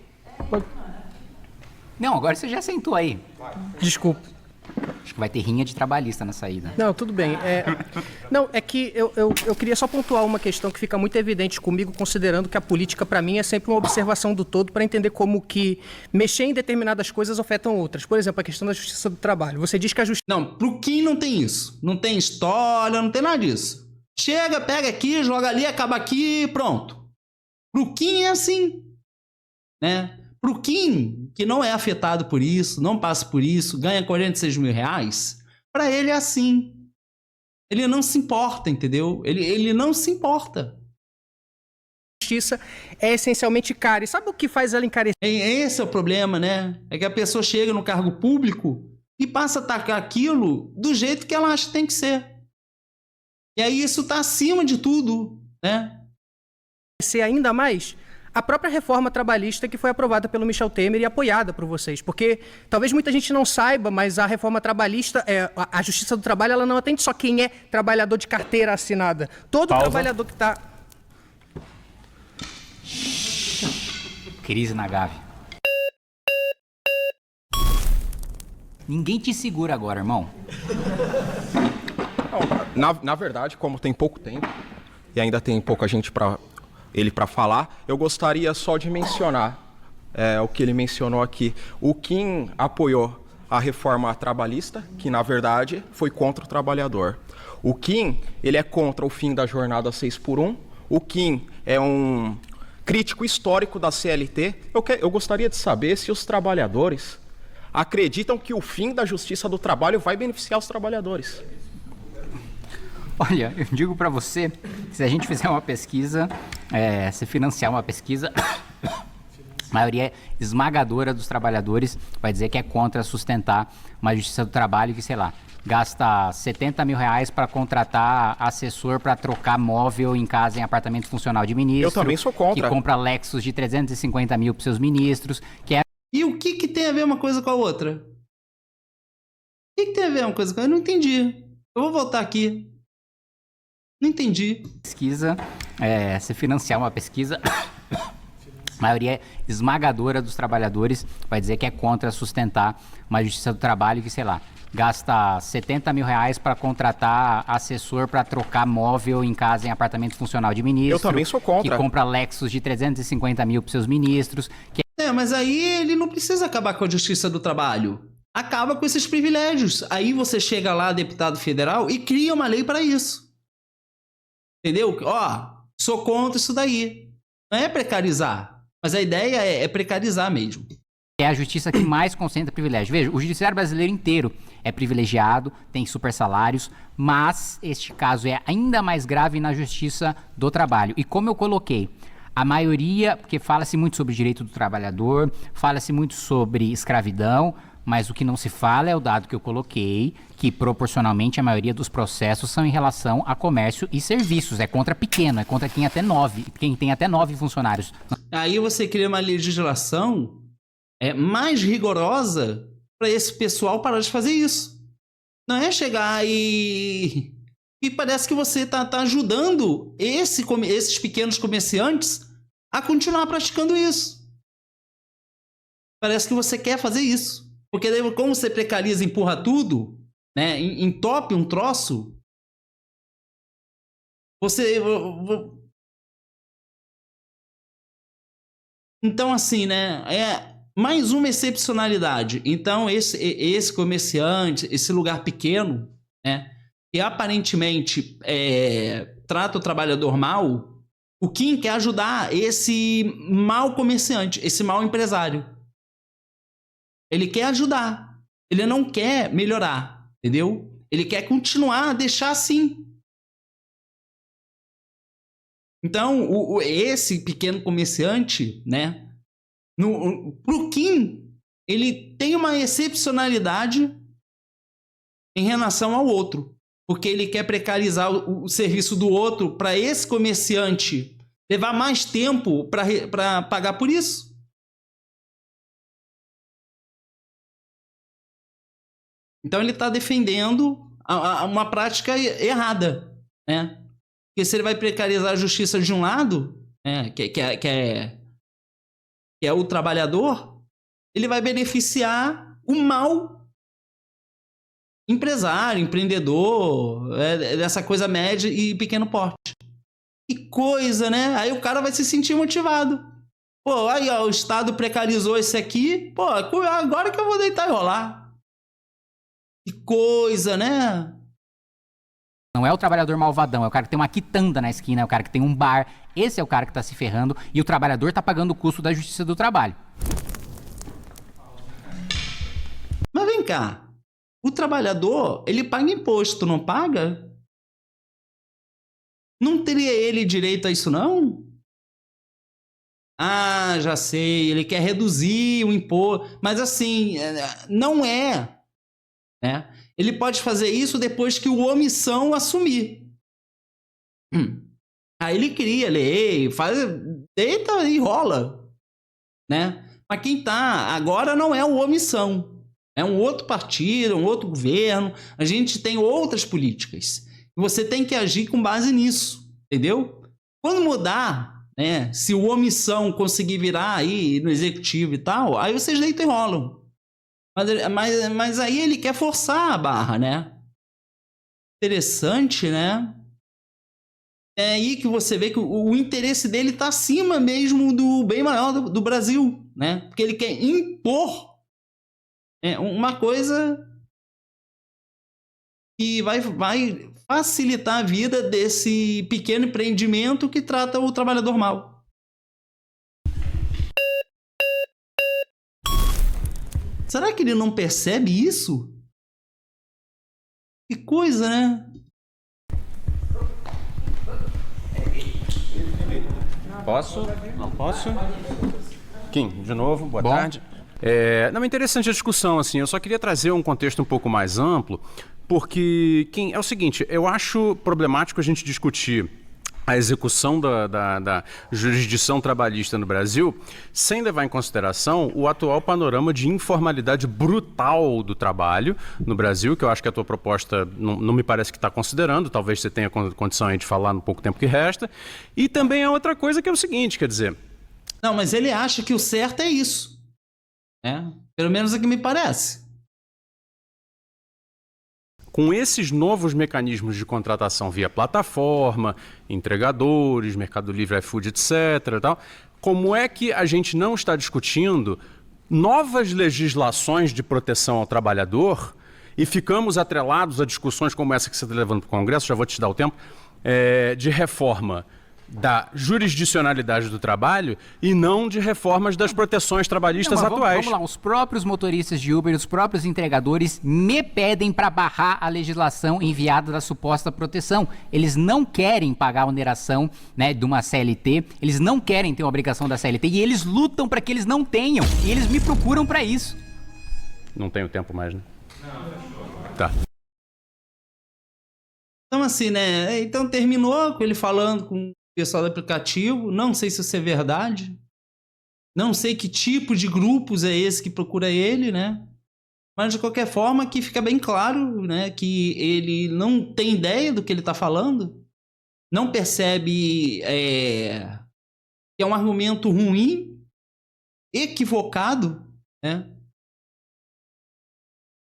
Não, agora você já sentou aí. Desculpa. Acho que vai ter rinha de trabalhista na saída. Não, tudo bem. Não, é que eu queria só pontuar uma questão que fica muito evidente comigo, considerando que a política, para mim, é sempre uma observação do todo para entender como que mexer em determinadas coisas afetam outras. Por exemplo, a questão da Justiça do Trabalho. Você diz que a Justiça... Não, pro Kim não tem isso. Não tem história, não tem nada disso. Chega, pega aqui, joga ali, acaba aqui, pronto. Pro Kim é assim, né? Pro Kim, que não é afetado por isso, não passa por isso, ganha 46 mil reais, para ele é assim. Ele não se importa, entendeu? Ele não se importa. Justiça é essencialmente cara. E sabe o que faz ela encarecer? Esse é o problema, né? É que a pessoa chega no cargo público e passa a atacar aquilo do jeito que ela acha que tem que ser. E aí isso está acima de tudo, né? Ser ainda mais a própria reforma trabalhista que foi aprovada pelo Michel Temer e apoiada por vocês. Porque talvez muita gente não saiba, mas a reforma trabalhista, a Justiça do Trabalho, ela não atende só quem é trabalhador de carteira assinada. Todo trabalhador que está... Crise na Gávea. Ninguém te segura agora, irmão. Na verdade, como tem pouco tempo e ainda tem pouca gente para falar, eu gostaria só de mencionar o que ele mencionou aqui. O Kim apoiou a reforma trabalhista, que na verdade foi contra o trabalhador. O Kim, ele é contra o fim da jornada 6x1. O Kim é um crítico histórico da CLT. Eu gostaria de saber se os trabalhadores acreditam que o fim da Justiça do Trabalho vai beneficiar os trabalhadores. Olha, eu digo para você, se a gente fizer uma pesquisa, se financiar uma pesquisa, a maioria esmagadora dos trabalhadores vai dizer que é contra sustentar uma Justiça do Trabalho que, sei lá, gasta 70 mil reais para contratar assessor para trocar móvel em casa, em apartamento funcional de ministro. Eu também sou contra. Que compra Lexus de 350 mil para seus ministros. E o que tem a ver uma coisa com a outra? que tem a ver uma coisa com... Eu não entendi. Eu vou voltar aqui. Não entendi. Pesquisa, se financiar uma pesquisa, a maioria esmagadora dos trabalhadores vai dizer que é contra sustentar uma justiça do trabalho que, sei lá, gasta 70 mil reais para contratar assessor para trocar móvel em casa, em apartamento funcional de ministro. Eu também sou contra. Que compra Lexus de 350 mil para seus ministros. Mas aí ele não precisa acabar com a justiça do trabalho. Acaba com esses privilégios. Aí você chega lá, deputado federal, e cria uma lei para isso. Entendeu? Ó, sou contra isso daí. Não é precarizar, mas a ideia é precarizar mesmo. É a justiça que mais concentra privilégio. Veja, o judiciário brasileiro inteiro é privilegiado, tem super salários, mas este caso é ainda mais grave na justiça do trabalho. E como eu coloquei, a maioria, porque fala-se muito sobre direito do trabalhador, fala-se muito sobre escravidão, mas o que não se fala é o dado que eu coloquei, que proporcionalmente a maioria dos processos são em relação a comércio e serviços. É contra pequeno, é contra quem tem até 9 funcionários. Aí você cria uma legislação mais rigorosa para esse pessoal parar de fazer isso. Não é chegar e parece que você está ajudando esses pequenos comerciantes a continuar praticando isso. Parece que você quer fazer isso. Porque daí, como você precariza e empurra tudo, né, entope um troço, você... Então, assim, né, mais uma excepcionalidade. Então, esse comerciante, esse lugar pequeno, né, que aparentemente trata o trabalhador mal, o Kim quer ajudar esse mau comerciante, esse mau empresário. Ele quer ajudar. Ele não quer melhorar, entendeu? Ele quer continuar a deixar assim. Então, esse pequeno comerciante, né? Pro Kim, ele tem uma excepcionalidade em relação ao outro. Porque ele quer precarizar o serviço do outro para esse comerciante levar mais tempo para pagar por isso. Então ele está defendendo uma prática errada, né? Porque se ele vai precarizar a justiça de um lado, que é o trabalhador, ele vai beneficiar o mau empresário, empreendedor, dessa coisa média e pequeno porte. Que coisa, né? Aí o cara vai se sentir motivado. Pô, aí ó, o Estado precarizou esse aqui, pô, agora que eu vou deitar e rolar. Que coisa, né? Não é o trabalhador malvadão, é o cara que tem uma quitanda na esquina, é o cara que tem um bar. Esse é o cara que está se ferrando e o trabalhador está pagando o custo da justiça do trabalho. Mas vem cá, o trabalhador, ele paga imposto, não paga? Não teria ele direito a isso, não? Ah, já sei, ele quer reduzir o imposto, mas assim, não é. Né? Ele pode fazer isso depois que o omissão assumir. Aí ele cria lei, deita e rola. Né? Mas quem tá agora não é o omissão. É um outro partido, um outro governo. A gente tem outras políticas. E você tem que agir com base nisso. Entendeu? Quando mudar, né, se o omissão conseguir virar aí no executivo e tal, aí vocês deitam e rolam. Mas aí ele quer forçar a barra, né? Interessante, né? É aí que você vê que o interesse dele está acima mesmo do bem maior do Brasil, né? Porque ele quer impor uma coisa que vai facilitar a vida desse pequeno empreendimento que trata o trabalhador mal. Será que ele não percebe isso? Que coisa, né? Posso? Não posso? Kim, de novo, boa tarde. Não é interessante a discussão, assim, eu só queria trazer um contexto um pouco mais amplo, porque, Kim, é o seguinte, eu acho problemático a gente discutir a execução da jurisdição trabalhista no Brasil, sem levar em consideração o atual panorama de informalidade brutal do trabalho no Brasil, que eu acho que a tua proposta não me parece que está considerando, talvez você tenha condição aí de falar no pouco tempo que resta. E também é outra coisa que é o seguinte, quer dizer... Não, mas ele acha que o certo é isso. Né? Pelo menos é o que me parece. Com esses novos mecanismos de contratação via plataforma, entregadores, Mercado Livre, iFood, etc. Tal, como é que a gente não está discutindo novas legislações de proteção ao trabalhador e ficamos atrelados a discussões como essa que você está levando para o Congresso, já vou te dar o tempo, de reforma da jurisdicionalidade do trabalho e não de reformas das proteções trabalhistas atuais. Vamos lá, os próprios motoristas de Uber, os próprios entregadores me pedem para barrar a legislação enviada da suposta proteção. Eles não querem pagar a oneração, né, de uma CLT, eles não querem ter uma obrigação da CLT e eles lutam para que eles não tenham e eles me procuram para isso. Não tenho tempo mais, né? Não. Tá. Então assim, né? Então terminou com ele falando com pessoal do aplicativo, não sei se isso é verdade, não sei que tipo de grupos é esse que procura ele, né? Mas de qualquer forma aqui fica bem claro, né, que ele não tem ideia do que ele está falando, não percebe que é um argumento ruim, equivocado, né?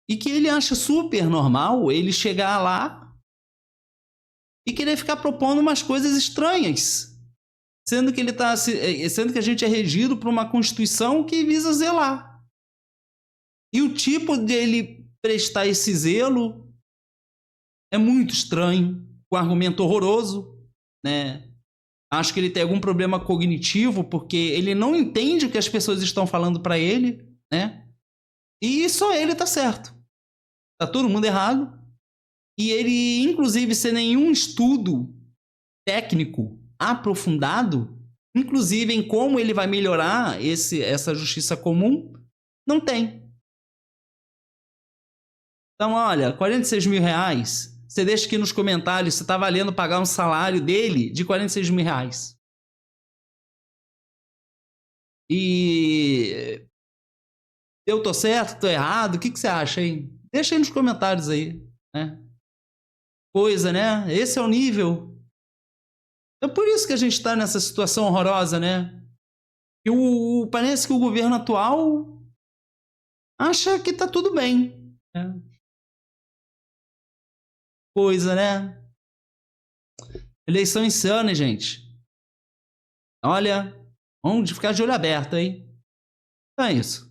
E que ele acha super normal ele chegar lá e querer ficar propondo umas coisas estranhas, sendo que sendo que a gente é regido por uma Constituição que visa zelar. E o tipo dele prestar esse zelo é muito estranho, um argumento horroroso, né? Acho que ele tem algum problema cognitivo porque ele não entende o que as pessoas estão falando para ele, né? E só ele tá certo. Tá todo mundo errado. E ele, inclusive, sem nenhum estudo técnico aprofundado, inclusive em como ele vai melhorar essa justiça comum, não tem. Então, olha, 46 mil reais, você deixa aqui nos comentários se está valendo pagar um salário dele de 46 mil reais. E eu tô certo, tô errado, o que você acha, hein? Deixa aí nos comentários aí, né? Coisa, né? Esse é o nível. É por isso que a gente está nessa situação horrorosa, né? E parece que o governo atual acha que tá tudo bem, né? Coisa, né? Eleição insana, gente. Olha, vamos ficar de olho aberto, hein? Então é isso.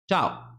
Tchau.